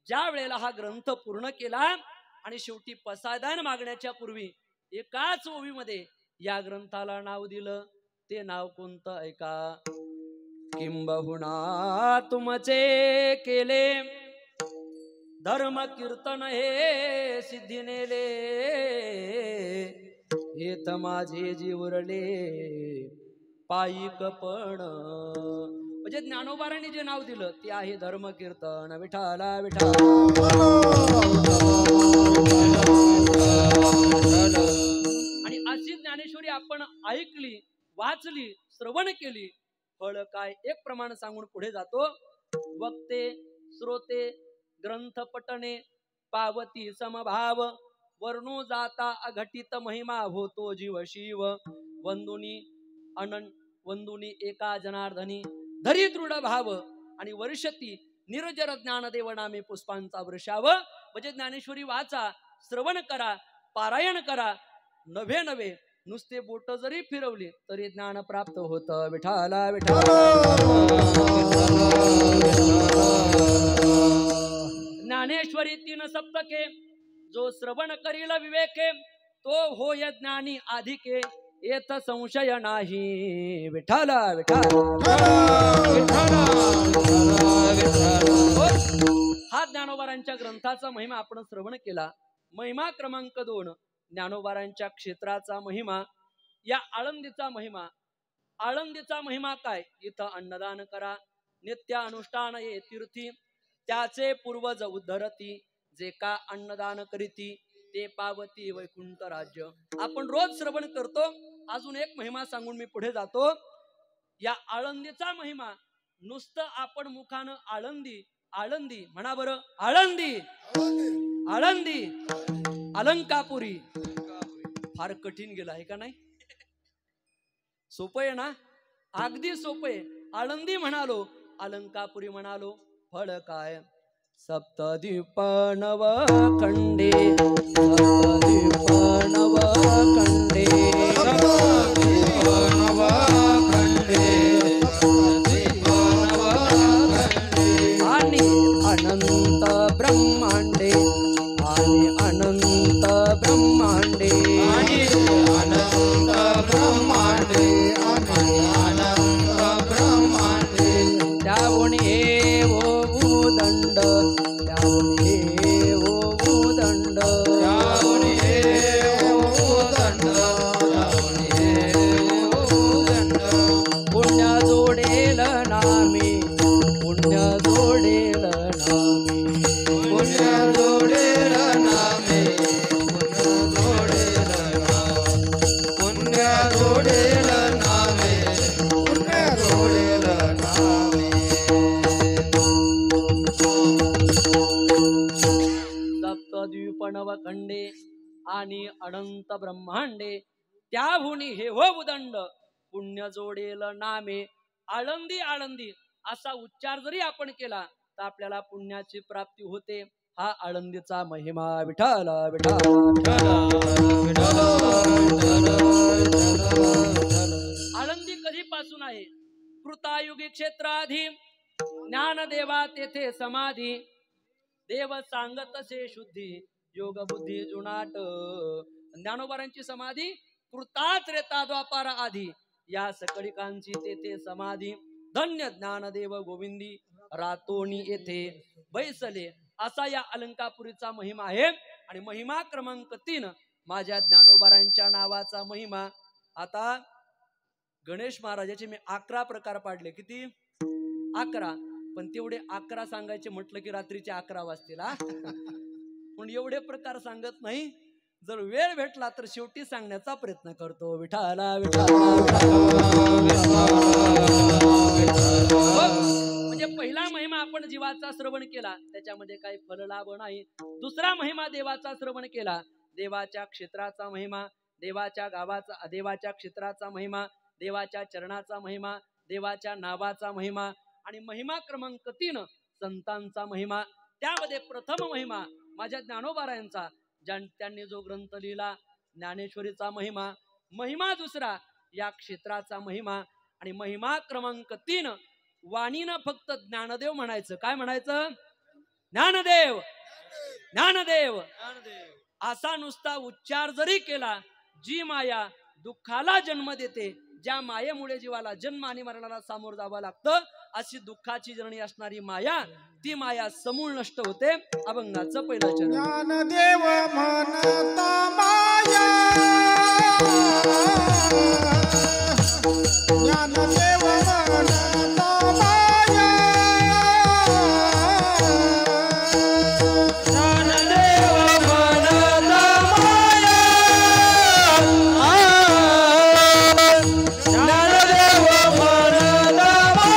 ज्या वेळेला हा ग्रंथ पूर्ण केला आणि शेवटी पसायदान मागण्याच्या पूर्वी एकाच ओवीमध्ये या ग्रंथाला नाव दिलं. ते नाव कोणतं ऐका. किंबहुना तुमचे केले धर्म कीर्तन हे सिद्धी नेले. हेत माझे जीवरले पायिक पण. म्हणजे ज्ञानोबारांनी जे नाव दिलं ते आहे धर्म कीर्तन. विठाला विठा. आणि अशी ज्ञानेश्वरी आपण ऐकली, वाचली, श्रवण केली. फळ काय एक प्रमाण सांगून पुढे जातो. वक्ते श्रोते ग्रंथ पटणे पावती समभाव वर्णो जाता अघटित महिमा होतो जीव शिव. वंदुनी एका जनार्दनी धरी दृढ भाव आणि वर्षती निर्जर ज्ञानदेव नामे पुष्पांचा वृषाव. म्हणजे ज्ञानेश्वरी वाचा, श्रवण करा, पारायण करा. नव्हे नव्हे नुसते बोट जरी फिरवली तरी ज्ञान प्राप्त होतं. विठाला विठाला. ज्ञानेश्वरी 3 सप्तके. जो श्रवण करील विवेके तो होय ज्ञानी अधिके. येथ संशय नाही. विठाला विठाला. हा ज्ञानोबारांच्या ग्रंथाचा महिमा आपण श्रवण केला. महिमा क्रमांक 2 ज्ञानोबारांच्या क्षेत्राचा महिमा. या आळंदीचा महिमा. आळंदीचा महिमा काय? इथं अन्नदान करा, नित्य अनुष्ठान ये तीर्थी, त्याचे पूर्वज उद्धरती, जे का अन्नदान करीती ते पावती वैकुंठ राज्य. आपण रोज श्रवण करतो. अजून एक महिमा सांगून मी पुढे जातो. या आळंदीचा महिमा नुसतं आपण मुखानं आळंदी आळंदी म्हणा बरं. आळंदी आळंदी अलंकापुरी फार कठीण गेला आहे का नाही? सोपं आहे ना? अगदी सोपं आहे. आळंदी म्हणालो, अलंकापुरी म्हणालो. फळ काय? सप्तद्वीप नव खंडे, सप्तद्वीप नव खंडे, सप्तद्वीप नव खंडे, सप्तद्वीप नव खंडे. आणि अनंत ब्रह्मांडे, आणि अनंत ब्रह्मांडे, आणि अनंत ब्रह्मांडे, आणि अनंत ब्रह्मांडे. त्याहून दंड, त्याहून दंड, त्याहून दंड, त्याहून दंड. पुण्य जोडेल नामी, पुण्य जोडेल नामी, पुण्य जोडेल नामी, पुण्य जोडेल नामी, पुण्य जोडेल नामी, पुण्य जोडेल नामी. सप्तद्वीप नवखंडे आणि अनंत ब्रह्मांडे, त्याहुनी हे हो उदंड, पुण्य जोडेल नामे. आळंदी आळंदी असा उच्चार जरी आपण केला तर आपल्याला पुण्याची प्राप्ती होते. हा आळंदीचा महिमा. विठ्ठल विठ्ठल. आळंदी कधीपासून आहे? कृतायुगी क्षेत्राधी ज्ञानदेवा तेथे समाधी. देव सांगतसे शुद्धी योग बुद्धी जुनाट. ज्ञानोबारांची समाधी कृता त्रेता द्वापार आधी, या सकळिकांची तेथे समाधी. धन्य ज्ञानदेव गोविंदी रातोणी येथे बैसले. असा या अलंकापुरीचा महिमा आहे. आणि महिमा क्रमांक 3 माझ्या ज्ञानोबारांच्या नावाचा महिमा. आता गणेश महाराजाचे मी 11 प्रकार पाडले. किती? 11. पण तेवढे 11 सांगायचे म्हटलं की रात्रीचे 11 वाजतील. पण एवढे प्रकार सांगत नाही. जर वेळ भेटला तर शेवटी सांगण्याचा प्रयत्न करतो. विठाला म्हणजे पहिला महिमा आपण जीवाचा श्रवण केला, त्याच्यामध्ये काही फललाभ नाही. दुसरा महिमा देवाचा श्रवण केला, देवाच्या क्षेत्राचा महिमा, देवाच्या गावाचा, देवाच्या क्षेत्राचा महिमा, देवाच्या चरणाचा महिमा, देवाच्या नावाचा महिमा. आणि महिमा क्रमांक 3 संतांचा महिमा. त्यामध्ये प्रथम महिमा माझ्या ज्ञानोबारायांचा, त्यांनी जो ग्रंथ लिहिला ज्ञानेश्वरीचा महिमा. महिमा दुसरा या क्षेत्राचा महिमा. आणि महिमा क्रमांक 3 वाणीनं फक्त ज्ञानदेव म्हणायचं. काय म्हणायचं? ज्ञानदेव ज्ञानदेव असा नुसता उच्चार जरी केला, जी माया दुःखाला जन्म देते, ज्या मायेमुळे जीवाला जन्म आणि मरणाला सामोरं जावं लागतं, अशी दुःखाची जननी असणारी माया, ती माया समूळ नष्ट होते. अभंगाचं पहिलं चरण. ज्ञानदेव म्हणता माया, ज्ञानदेव म्हणता माया, ज्ञानदेव म्हणता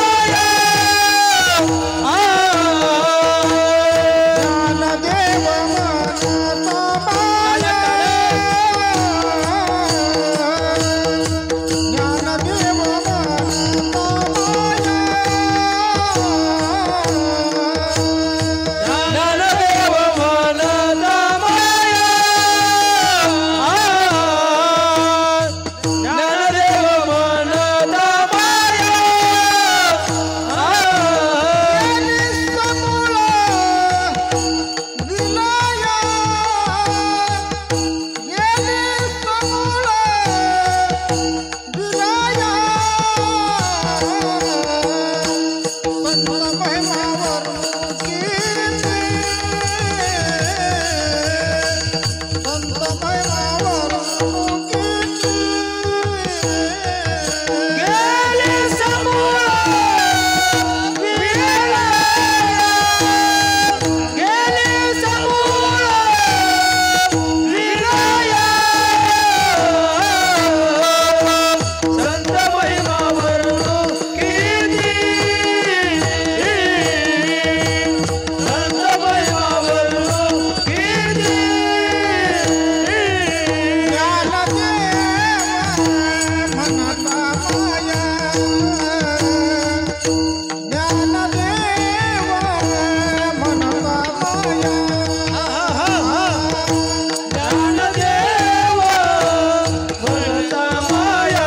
माया,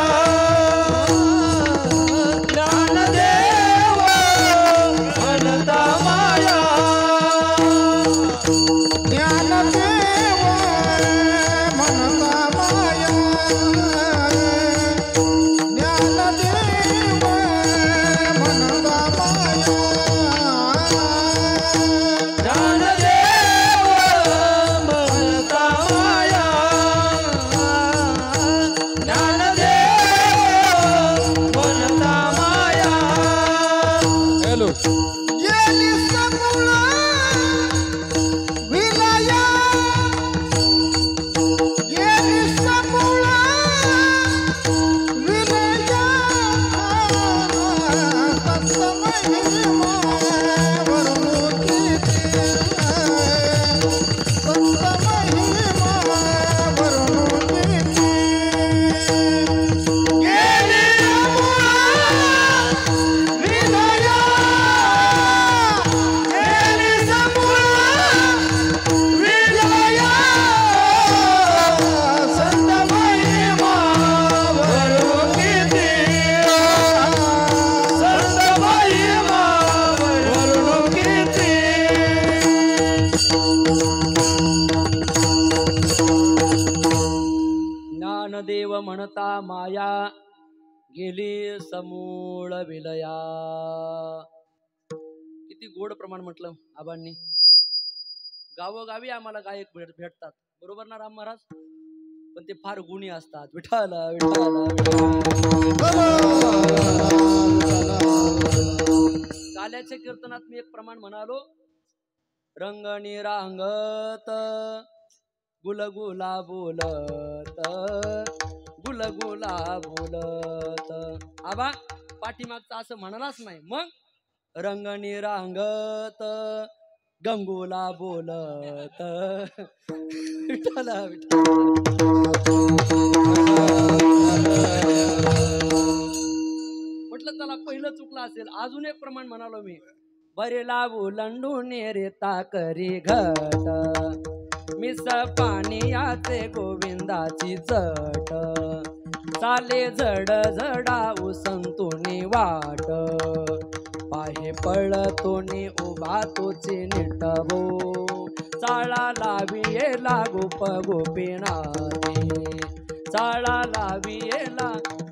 ज्ञानदेव म्हणता माया, ज्ञानदेव म्हणता माया, ज्ञानदेव म्हणता ज्ञानदेव म्हणता माया, ज्ञानदेव म्हणता माया, ज्ञानदेव म्हणता माया, गेली समूळ विलया. किती गोड प्रमाण म्हटलं आबांनी. गावोगावी आम्हाला गायक भेटतात, बरोबर ना राम महाराज? पण ते फार गुणी असतात. विठाला विठाला काल्याच्या कीर्तनात मी एक प्रमाण म्हणालो, रंगणी रांगत गुलगुला बोलत, गुलगुला बोलत. आबा पाठीमागचा असं म्हणालाच नाही. मग रंगणी रांगत गंगूला बोलत. विठ्ठला म्हटलं चला पहिलं चुकलं असेल, अजून एक प्रमाण म्हणालो मी. बरे लावू लंडून रेता करी घट, मिसळ पाणीयाचे गोविंदाची चट, चाले झड झडाऊ संतोनी वाट, पाहे पळतोनी उभा तोचे निटवो, चाळा लाविये लागू गोपीनाथी, चाळा लाविये लागू.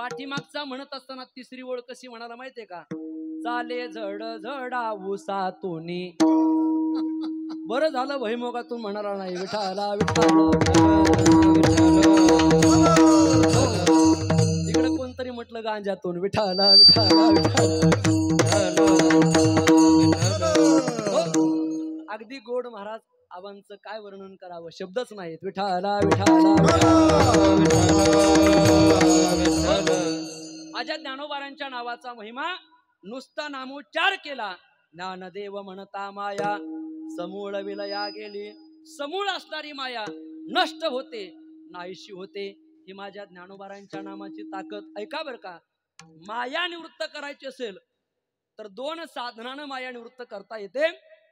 पाठीमागचा म्हणत असताना तिसरी ओळ कशी म्हणाला माहितीये का? चाले झड झडा उसातूनी. बरं झालं भैमुगातून म्हणाला नाही. विठाला विठाला इकडे कोणतरी म्हटलं गांजातून. विठाला विठाला विठाला. अगदी गोड महाराज आबांचं काय वर्णन करावं, शब्दच नाहीत. विठाला विठाला. माझ्या ज्ञानोबारांच्या नावाचा महिमा नुसता नामोच्चार केला. ज्ञानदेव म्हणता माया समूळ विलया गेली. समूळ असणारी माया नष्ट होते, नाहीशी होते. ही माझ्या ज्ञानोबारांच्या नामाची ताकद. ऐका बर का, माया निवृत्त करायची असेल तर 2 साधनानं माया निवृत्त करता येते.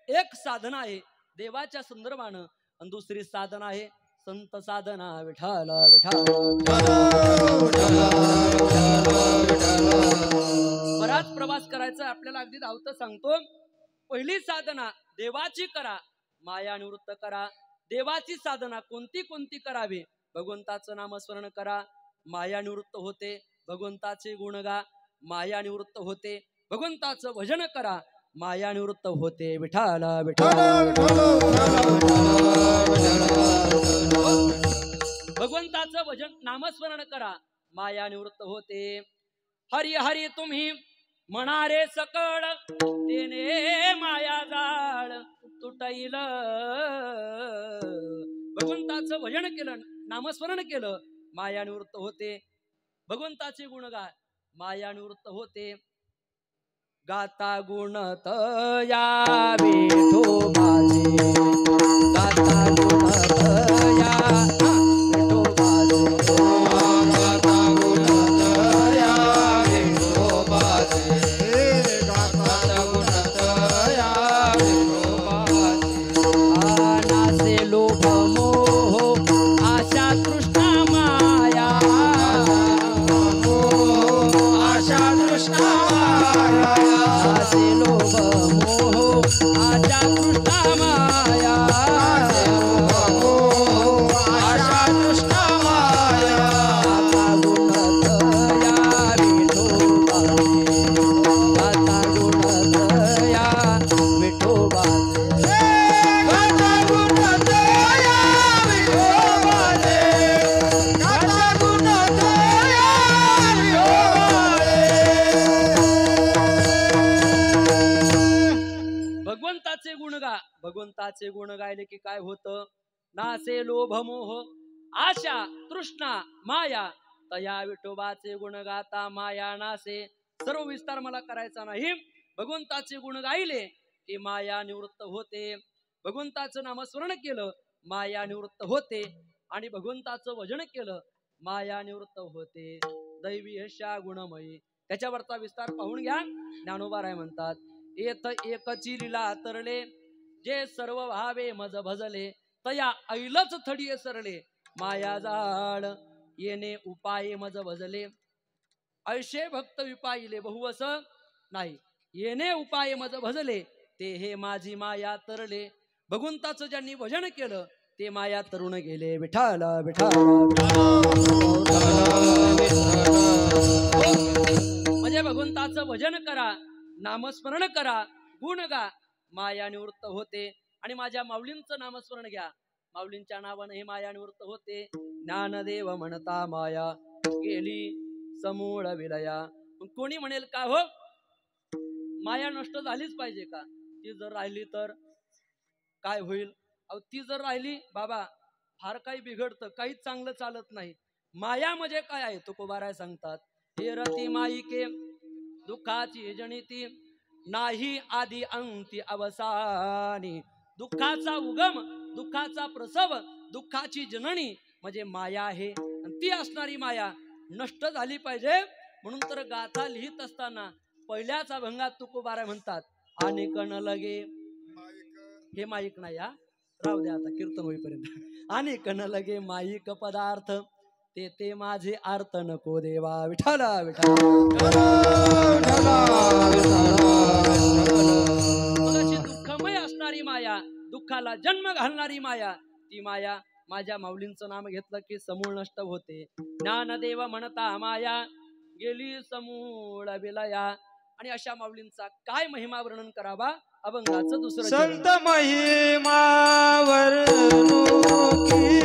एक साधना आहे देवाच्या संदर्भानं आणि दुसरी साधना आहे संत साधना. विठाला विठाला. बराच प्रवास करायचा आपल्याला, अगदी धावतं सांगतो. पहिली साधना देवाची करा, माया निवृत्त करा. देवाची साधना कोणती कोणती करावी? भगवंताचं नामस्मरण करा, माया निवृत्त होते. भगवंताचे गुण गा, माया निवृत्त होते. भगवंताचं भजन करा, माया निवृत्त होते. विठाला विठाला. भगवंताचं भजन नामस्मरण करा, माया निवृत्त होते. हरी हरी तुम्ही म्हणारे सकळ, तेने माया जाळ तुटैल. भगवंताचं भजन केलं, नामस्मरण केलं, माया निवृत्त होते. भगवंताचे गुण गा, माया निवृत्त होते. गाता गुण तया विठोबाचे, गाता गुण तया विठोबाचे, गाता गुण तया विठोबाचे, गाता गुण तया विठोबाचे. आनासे लोभ मोह आशा तृष्णा माया, आशा तृष्णा लोभ मोह आशा तृष्णा माया, आशा तृष्णा माया. गाता गुण तया विठोबाचे, गाता गुण तया विठोबाचे, गाता गुण तया विठोबाचे, गाता गुण तया विठोबाचे. भगवंताचे गुण गा. भगवंताचे गुण गायले की काय होतं? नासे लोभ मोह आशा तृष्णा माया, तया विठोबाचे गुण गाता माया नासे. सर्व विस्तार मला करायचा नाही. भगवंताचे गुण गायले की माया निवृत्त होते. भगवंताचं नामस्मरण केलं, माया निवृत्त होते. आणि भगवंताचं भजन केलं, माया निवृत्त होते. दैवी यशा गुणमयी. त्याच्यावरचा विस्तार पाहून घ्या. ज्ञानोबाराय म्हणतात, येथ एकची लीला तरले, जे सर्व भावे मज भजले, तया ऐलच थडिये सरले. माया जाळ येणे उपाये मज भजले. ऐशे भक्त विपाईले बहुवस नाही, येणे उपाये मज भजले. ते हे माझी माया तरले. भगवंताचं ज्यांनी भजन केलं ते माया तरुण गेले. विठाला विठाला. म्हणजे भगवंताचं भजन करा, नामस्मरण करा, गुण गा, माया निवृत्त होते. आणि माझ्या माऊलींचं नामस्मरण घ्या, माऊलींच्या नावानं हे माया निवृत्त होते. ज्ञानदेव म्हणता माया गेली समूळ विलया. कोणी म्हणेल का हो माया नष्ट झालीच पाहिजे का? ती जर राहिली तर काय होईल? अहो ती जर राहिली बाबा फार काही बिघडतं, काहीच चांगलं चालत नाही. माया म्हणजे काय आहे? तुकोबाराय सांगतात, हे रती माईके दुःखाची जनिती, नाही आधी अंती अवसानी. दुःखाचा उगम, दुःखाचा प्रसव, दुःखाची जननी म्हणजे माया आहे. आणि ती असणारी माया नष्ट झाली पाहिजे. म्हणून तर गाथा लिहित असताना पहिल्याच अभंगात तुकोबाराय म्हणतात, अनेक न लगे. हे माईक नाही हा, राहू द्या आता कीर्तन होईपर्यंत. अनेक न लगे माईक पदार्थ, ते ते माझे अर्थ नको देवा. विठाला विठाला. अशी दुःखमय असणारी माया, दुःखाला जन्म घालणारी माया, ती माया माझ्या माऊलींचं नाम घेतलं की समूळ नष्ट होते. ज्ञानदेव म्हणता माया गेली समूळ विलया. आणि अशा माऊलींचा काय महिमा वर्णन करावा अभंगाचं दुसरं चरण. संत महिमा वर्णुकीती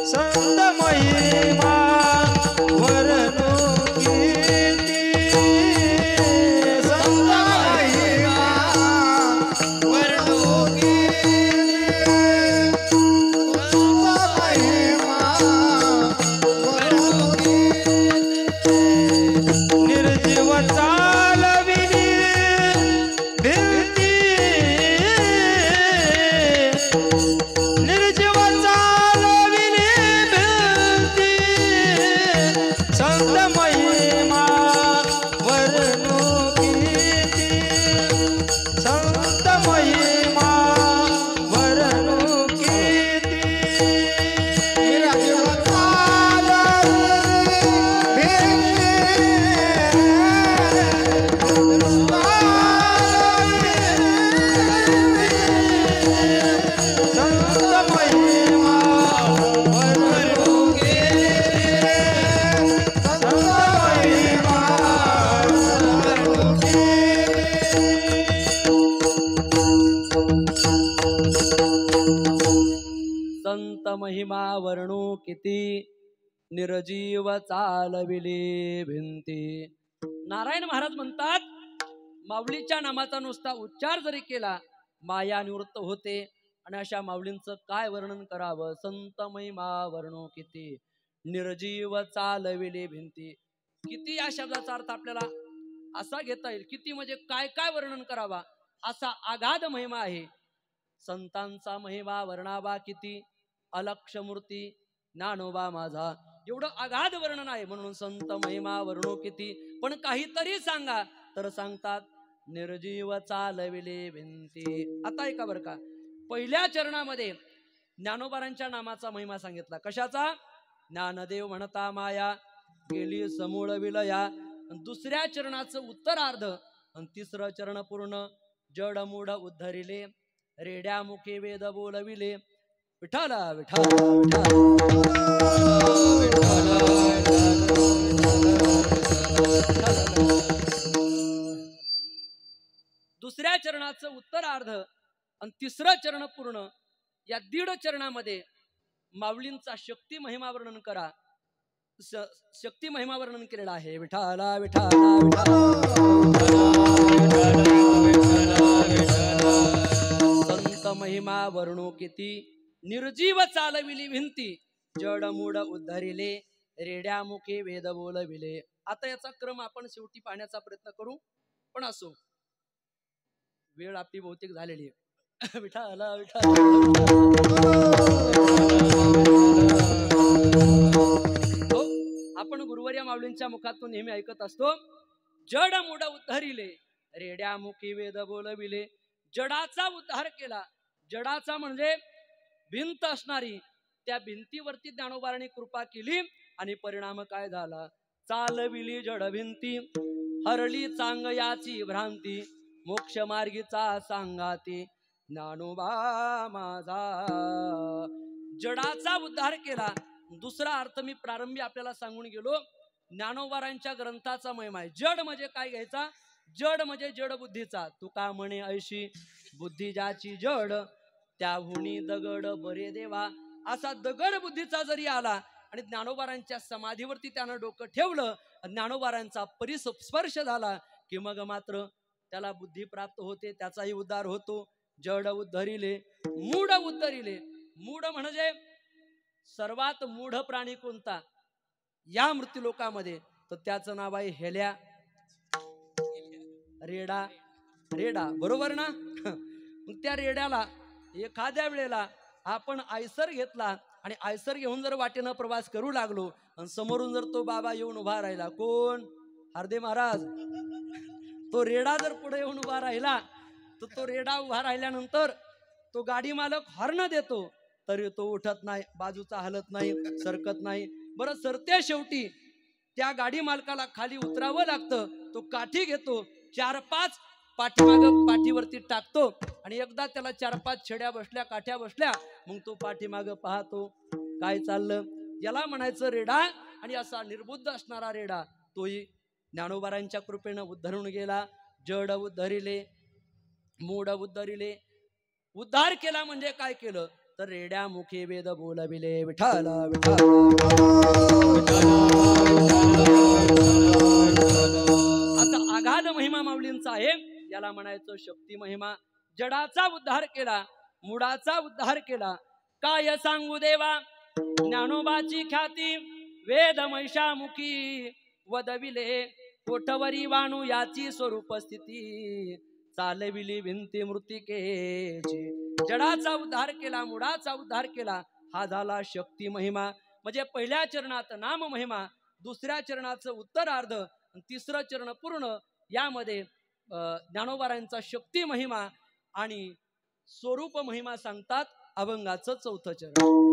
संत महिमा वर्णुकीती संत महिमा निर्जीव चालविली भिंती निर्जीव चालविली भिंती संत महिमा वर्णुकीती संत महिमा वर्णुकीती संत महिमा वर्णू किती निर्जीव चालविली भिंती. नारायण महाराज म्हणतात माऊलीच्या नामाचा नुसता उच्चार जरी केला माया निवृत्त होते. आणि अशा माऊलींचं काय वर्णन करावं. संत महिमा वर्णू किती निर्जीव चालविली भिंती. किती या शब्दाचा अर्थ आपल्याला असा घेता येईल. किती म्हणजे काय काय वर्णन करावा असा आगाध महिमा आहे. संतांचा महिमा वर्णावा किती अलक्ष मूर्ती ज्ञानोबा माझा. एवढं आगाध वर्णन आहे. म्हणून संत महिमा वर्णो किती. पण काहीतरी सांगा तर सांगतात निर्जीव चालविले भिंती. आता ऐका बरं का. पहिल्या चरणामध्ये ज्ञानोबारांच्या नामाचा महिमा सांगितला. कशाचा. ज्ञानदेव म्हणता माया गेली समूळ विलया. दुसऱ्या चरणाचं उत्तरार्ध आणि तिसरं चरण पूर्ण जड मूढ उद्धरिले रेड्या मुखे वेद बोलविले. विठाला विठाला दुसऱ्या चरणाचं उत्तरार्ध आणि तिसरं चरण पूर्ण या दीड चरणामध्ये माऊलींचा शक्ती महिमा वर्णन करा. शक्ती महिमा वर्णन केलेला आहे. विठाला विठाला संत महिमा वर्णू किती निर्जीव चालविली भिंती जड मूड उद्धरिले रेड्या मुखे वेद बोलविले. आता याचा क्रम आपण शेवटी पाहण्याचा प्रयत्न करू. पण असो वेळ आपली बहुतेक झालेली आहे. विठाला विठाला आपण गुरुवर्या माऊलींच्या मुखातून नेहमी ऐकत असतो. जड मूड उद्धरिले रेड्या मुखी वेद बोलविले. जडाचा उद्धार केला. जडाचा म्हणजे भिंत असणारी. त्या भिंतीवरती ज्ञानोबारांनी कृपा केली आणि परिणाम काय झाला. चालविली जड भिंती हरली चांग याची भ्रांती मोक्ष मार्गीचा सांगाती ज्ञानोबा माझा. जडाचा उद्धार केला. दुसरा अर्थ मी प्रारंभी आपल्याला सांगून गेलो. ज्ञानोबारांच्या ग्रंथाचा महिमा आहे. जड म्हणजे काय घ्यायचा. जड म्हणजे जड बुद्धीचा. तुका म्हणे ऐशी बुद्धी ज्याची जड त्याहुनी दगड बरे देवा. असा दगड बुद्धीचा जरी आला आणि ज्ञानोबारांच्या समाधीवरती त्यानं डोकं ठेवलं ज्ञानोबारांचा परिस्पर्श झाला की मग मात्र त्याला बुद्धी प्राप्त होते. त्याचाही उद्धार होतो. जड उद्धरिले मूढ उद्धरिले. मूढ म्हणजे सर्वात मूढ प्राणी कोणता या मृत्यू लोकामध्ये तर त्याचं नाव आहे हेल्या. रेडा. रेडा बरोबर ना. मग त्या रेड्याला एखाद्या वेळेला आपण आयसर घेतला आणि आयसर घेऊन जर वाटेनं प्रवास करू लागलो आणि समोरून जर तो बाबा येऊन उभा राहिला. कोण. हार्दे महाराज. तो रेडा जर पुढे येऊन उभा राहिला तर तो रेडा उभा राहिल्यानंतर तो गाडी मालक हॉर्न देतो तरी तो उठत नाही. बाजूचा हलत नाही. सरकत नाही. बरं सरते शेवटी त्या गाडी मालकाला खाली उतरावं लागतं. तो काठी घेतो. 4-5 पाठीवरती टाकतो आणि एकदा त्याला 4-5 छड्या बसल्या काठ्या बसल्या मग तो पाठीमाग पाहतो काय चाललं. याला म्हणायचं रेडा आणि असा निर्बुद्ध असणारा रेडा तोही ज्ञानोबारांच्या कृपेनं उद्धरून गेला. जड उद्धरिले, मूड उद्धरिले. उद्धार केला म्हणजे काय केलं तर रेड्या मुखे वेद बोलविले विठ्ठल विठ्ठल. आता अगाध महिमा माऊलींचा आहे, याला म्हणायचं शक्ती महिमा. जडाचा उद्धार केला, मुडाचा उद्धार केला. काय सांगू देवा ज्ञानोबाची ख्याती, वेद महिषामुखी वदविले. कोठवरी वाणू याची स्वरूप स्थिती, चालविली भिंती मृतिकेची. जडाचा उद्धार केला, मुडाचा उद्धार केला, हा झाला शक्ती महिमा. म्हणजे पहिल्या चरणात नाम महिमा, दुसऱ्या चरणाचं उत्तरार्ध, तिसरं चरण पूर्ण. यामध्ये ज्ञानोबारांचा शक्ती महिमा आणि स्वरूप महिमा सांगतात. अभंगाचं चौथं चरण.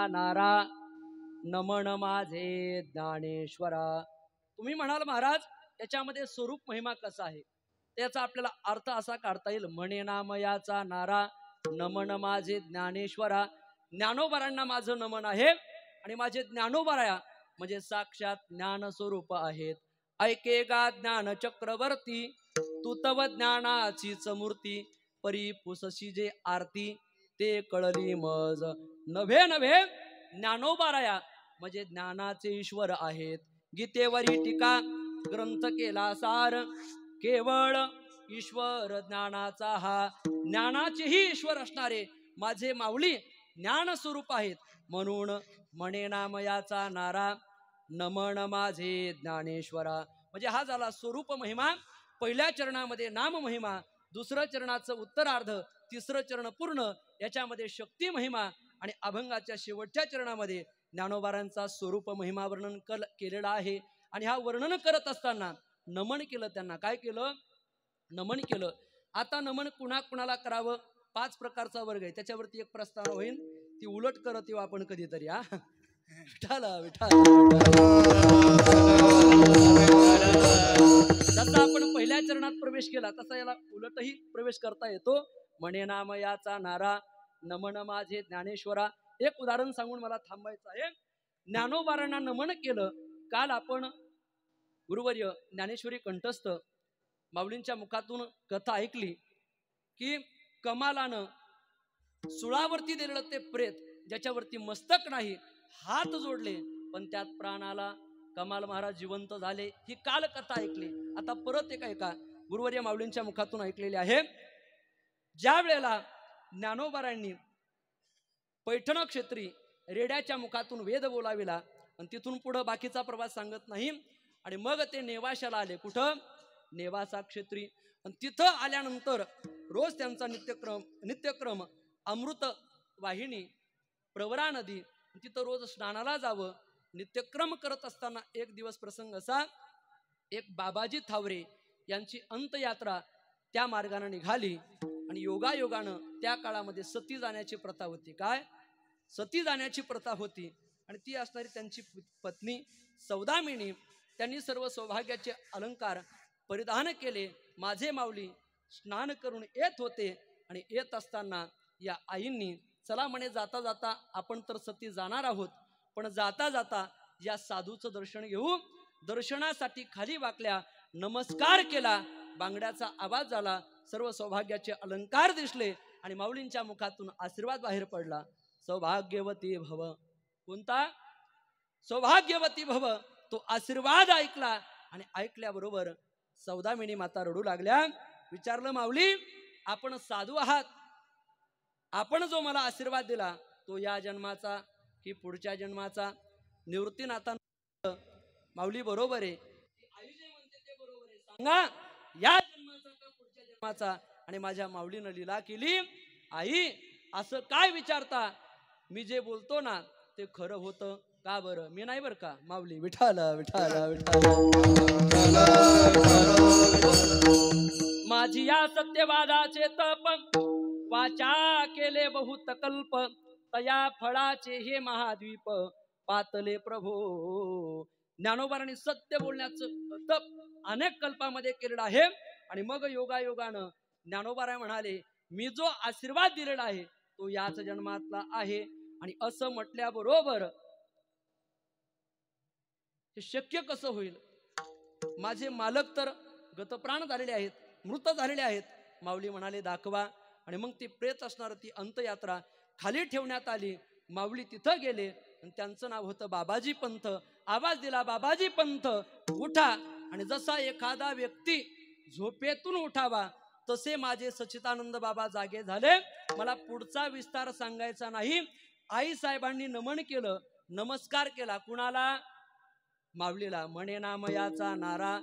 नारा नमन माझे ज्ञानेश्वरा. तुम्ही म्हणाल महाराज याच्यामध्ये स्वरूप महिमा कसा आहे, त्याचा आपल्याला अर्थ असा काढता येईल. म्हणे नामयाचा नारा नमन माझे ज्ञानेश्वरा. ज्ञानोबारांना माझं नमन आहे आणि माझे ज्ञानोबाराया म्हणजे साक्षात ज्ञान स्वरूप आहेत. ऐके गा ज्ञान चक्रवर्ती, तू तव ज्ञानाचीच मूर्ती. परी पुसशी जे आरती, ते कळली मज नभे नभे. ज्ञानोबाराया म्हणजे ज्ञानाचे ईश्वर आहेत. गीतेवरी टीका ग्रंथ केला सार, केवळ ईश्वर ज्ञानाचा हा. ज्ञानाचेही ईश्वर असणारे माझे माऊली ज्ञान स्वरूप आहेत. म्हणून म्हणे नामयाचा नारा नमन माझे ज्ञानेश्वरा. म्हणजे हा झाला स्वरूप महिमा. पहिल्या चरणामध्ये नाम महिमा, दुसरं चरणाचं उत्तरार्ध, तिसरं चरण पूर्ण. याच्यामध्ये शक्ती महिमा आणि अभंगाच्या शेवटच्या चरणामध्ये ज्ञानोबारांचा स्वरूप महिमा वर्णन केलेला आहे. आणि हा वर्णन करत असताना नमन केलं, त्यांना काय केलं नमन केलं. आता नमन कुणा कुणाला करावं 5 प्रकारचा वर्ग आहे, त्याच्यावरती एक प्रस्ताव होईल, ती उलट करत येऊ आपण कधीतरी. हा विठाला विठाला. जसा आपण पहिल्या चरणात प्रवेश केला तसा याला उलटही प्रवेश करता येतो. म्हणे नामयाचा नारा नमन माझे ज्ञानेश्वरा. एक उदाहरण सांगून मला थांबायचं आहे. ज्ञानोबारांना नमन केलं. काल आपण गुरुवर्य ज्ञानेश्वरी कंठस्थ माऊलींच्या मुखातून कथा ऐकली की कमालानं सुळावरती दिलेलं ते प्रेत, ज्याच्यावरती मस्तक नाही, हात जोडले पण त्यात प्राण आला, कमाल महाराज जिवंत झाले. ही काल कथा ऐकली. आता परत एका गुरुवर्य माऊलींच्या मुखातून ऐकलेली आहे. ज्या वेळेला ज्ञानोबारांनी पैठण क्षेत्री रेड्याच्या मुखातून वेद बोलाविला आणि तिथून पुढे बाकीचा प्रवास सांगत नाही. आणि मग ते नेवाशाला आले. कुठं? नेवासा क्षेत्री. आणि तिथं आल्यानंतर रोज त्यांचा नित्यक्रम अमृत वाहिनी, प्रवरा नदी, तिथं रोज स्नानाला जावं. नित्यक्रम करत असताना एक दिवस प्रसंग असा, एक बाबाजी थावरे यांची अंतयात्रा त्या मार्गाने निघाली आणि योगायोगानं त्या काळामध्ये सती जाण्याची प्रथा होती. काय? सती जाण्याची प्रथा होती. आणि ती असणारी त्यांची पत्नी सौदामिनी, त्यांनी सर्व सौभाग्याचे अलंकार परिधान केले. माझे माऊली स्नान करून येत होते आणि येत असताना या आईंनी चला म्हणे जाता जाता आपण तर सती जाणार आहोत, पण जाता जाता या साधूचं दर्शन घेऊ. दर्शनासाठी खाली वाकल्या, नमस्कार केला, बांगड्याचा आवाज झाला, सर्व सौभाग्याचे अलंकार दिसले आणि माऊलींच्या मुखातून आशीर्वाद बाहेर पडला. सौभाग्यवती भव. कोणता? सौभाग्यवती भव. तो आशीर्वाद ऐकला आणि ऐकल्याबरोबर सौदामिनी माता रडू लागल्या. विचारलं, माऊली आपण साधू आहात, आपण जो मला आशीर्वाद दिला तो या जन्माचा की पुढच्या जन्माचा? निवृत्तीनाथा माऊली बरोबर आहे, आई जे म्हणते ते बरोबर आहे, सांगा या जन्माचा का पुढच्या जन्माचा? आणि माझ्या माऊलीनं लीला केली. आई असं काय विचारता, मी जे बोलतो ना ते खरं होतं का बरं? मी नाही बरं का माऊली. विठाल विठाल विठाल. माझी या सत्यवादाचे तप, वाचा केले बहुत कल्प, तया फळाचे हे महाद्वीप पातले प्रभो. ज्ञानोबारांनी सत्य बोलण्याचं तप अनेक कल्पामध्ये केलेलं आहे. आणि मग योगायोगानं ज्ञानोबाराय म्हणाले, मी जो आशीर्वाद दिलेला आहे तो याच जन्मातला आहे. आणि असं म्हटल्याबरोबर हे शक्य कसं होईल? माझे मालक तर गतप्राण झालेले आहेत, मृत झालेले आहेत. माऊली म्हणाले दाखवा. आणि मग ती प्रेत असणार ती अंतयात्रा खाली ठेवण्यात आली. माऊली तिथं गेले आणि त्यांचं नाव होतं बाबाजी पंथ. आवाज दिला, बाबाजी पंथ उठा. आणि जसा एखादा व्यक्ती झोपेतून उठावा तसे माझे सच्चिदानंद बाबा जागे झाले. मला पुढचा विस्तार सांगायचा नाही. आई साहेबांनी नमन केलं, नमस्कार केला. कुणाला? माऊलीला. म्हणे नामयाचा नारा,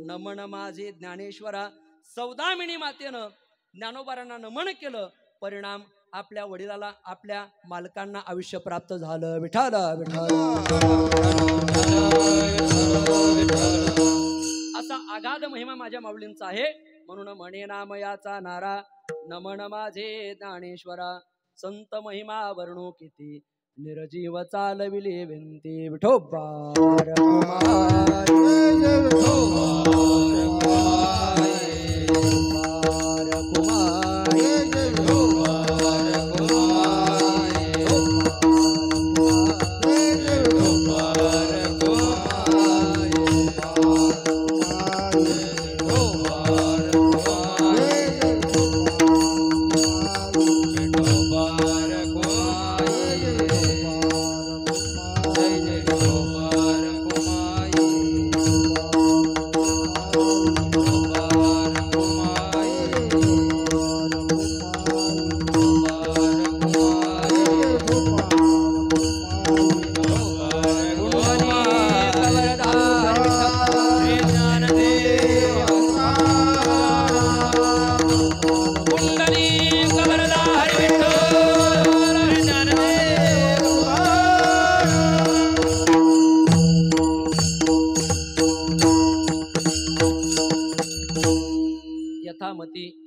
नमन माझे ज्ञानेश्वरा. सौदामिनी मातेनं ज्ञानोबारांना नमन केलं. परिणाम आपल्या वडिलाला, आपल्या मालकांना आयुष्य प्राप्त झालं. विठाल विठाल. असा आगाध महिमा माझ्या माऊलींचा आहे. म्हणून म्हणे नामयाचा नारा, नमन माझे ज्ञानेश्वरा. संत महिमा वर्णो किती, निर्जीव चालविले विनती. विठोबार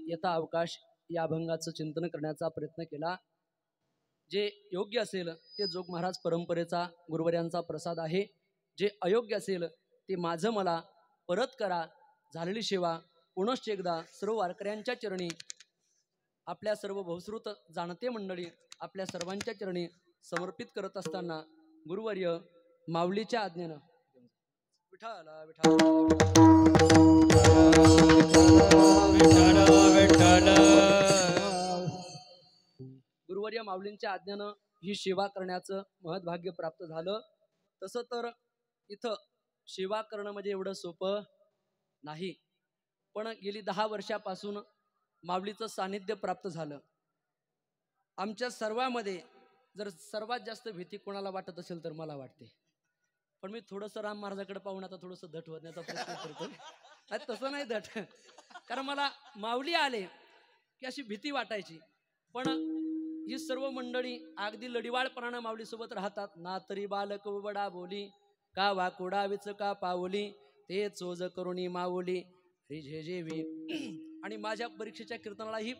यथा अवकाश या अभंगाचं चिंतन करण्याचा प्रयत्न केला. जे योग्य असेल ते जोग महाराज परंपरेचा गुरुवर्यांचा प्रसाद आहे. जे अयोग्य असेल ते माझं मला परत करा. झालेली सेवा पुनश्च एकदा सर्व वारकऱ्यांच्या चरणी, आपल्या सर्व बहुश्रुत जाणते मंडळी आपल्या सर्वांच्या चरणी समर्पित करत असताना गुरुवर्य माऊलीच्या आज्ञेनं विठाल विठाल गुरुवर्य माऊलींच्या आज्ञेनं ही सेवा करण्याचं महत्भाग्य प्राप्त झालं. तसं तर इथं सेवा करणं म्हणजे एवढं सोपं नाही, पण गेली 10 वर्षापासून माऊलीचं सानिध्य प्राप्त झालं. आमच्या सर्वांमध्ये जर सर्वात जास्त भीती कोणाला वाटत असेल तर मला वाटते. पण मी थोडंसं राम महाराजाकडे पाहून आता थोडंसं धट होण्याचा प्रयत्न करतो. तसं नाही धट, कारण मला माऊली आले की अशी भीती वाटायची. पण ही सर्व मंडळी अगदी लढीवाळपणानं माऊलीसोबत राहतात. ना तरी बालक उबडा बोली, का वाकुडा विचका पावली, ते चोज करुणी माऊली रिझे जेवी. आणि माझ्या परीक्षेच्या कीर्तनालाही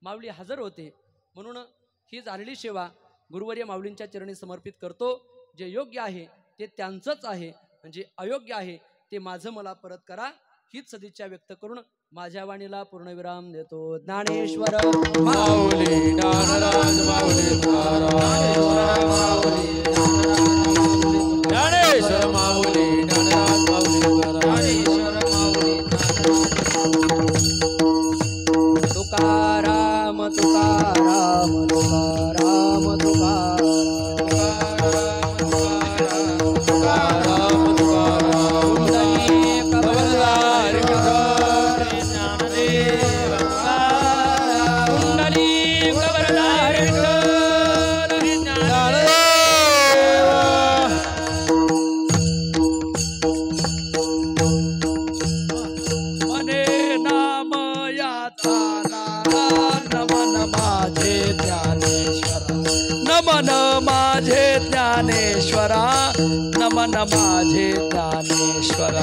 माऊली हजर होते. म्हणून ही झालेली सेवा गुरुवर्य माऊलींच्या चरणी समर्पित करतो. जे योग्य आहे ते त्यांचंच आहे, म्हणजे अयोग्य आहे ते माझं मला परत करा, हीच सदिच्छा व्यक्त करून माझ्या वाणीला पूर्णविराम देतो. ज्ञानेश्वर माऊली ज्ञानराज माऊली ज्ञानेश्वर माऊली ज्ञानराज माऊली तुकाराम तुकाराम तुकाराम नमन माझे ज्ञानेश्वरा, नमन माझे ज्ञानेश्वरा.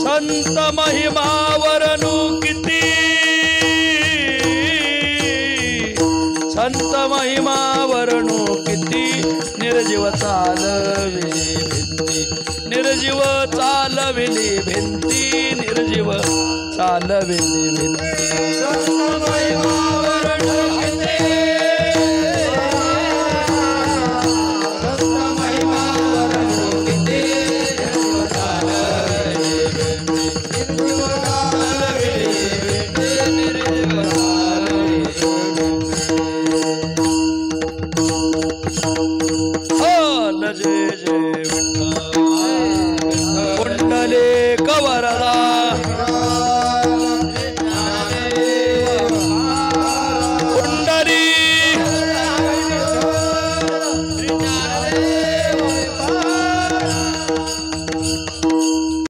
संत महिमा वरनु किती, संत महिमा वरनु किती, निर्जीव चालविली भिंती, निर्जीव चालविली भिंती, निर्जीव चालविली भिंती. संत महिमा वरनु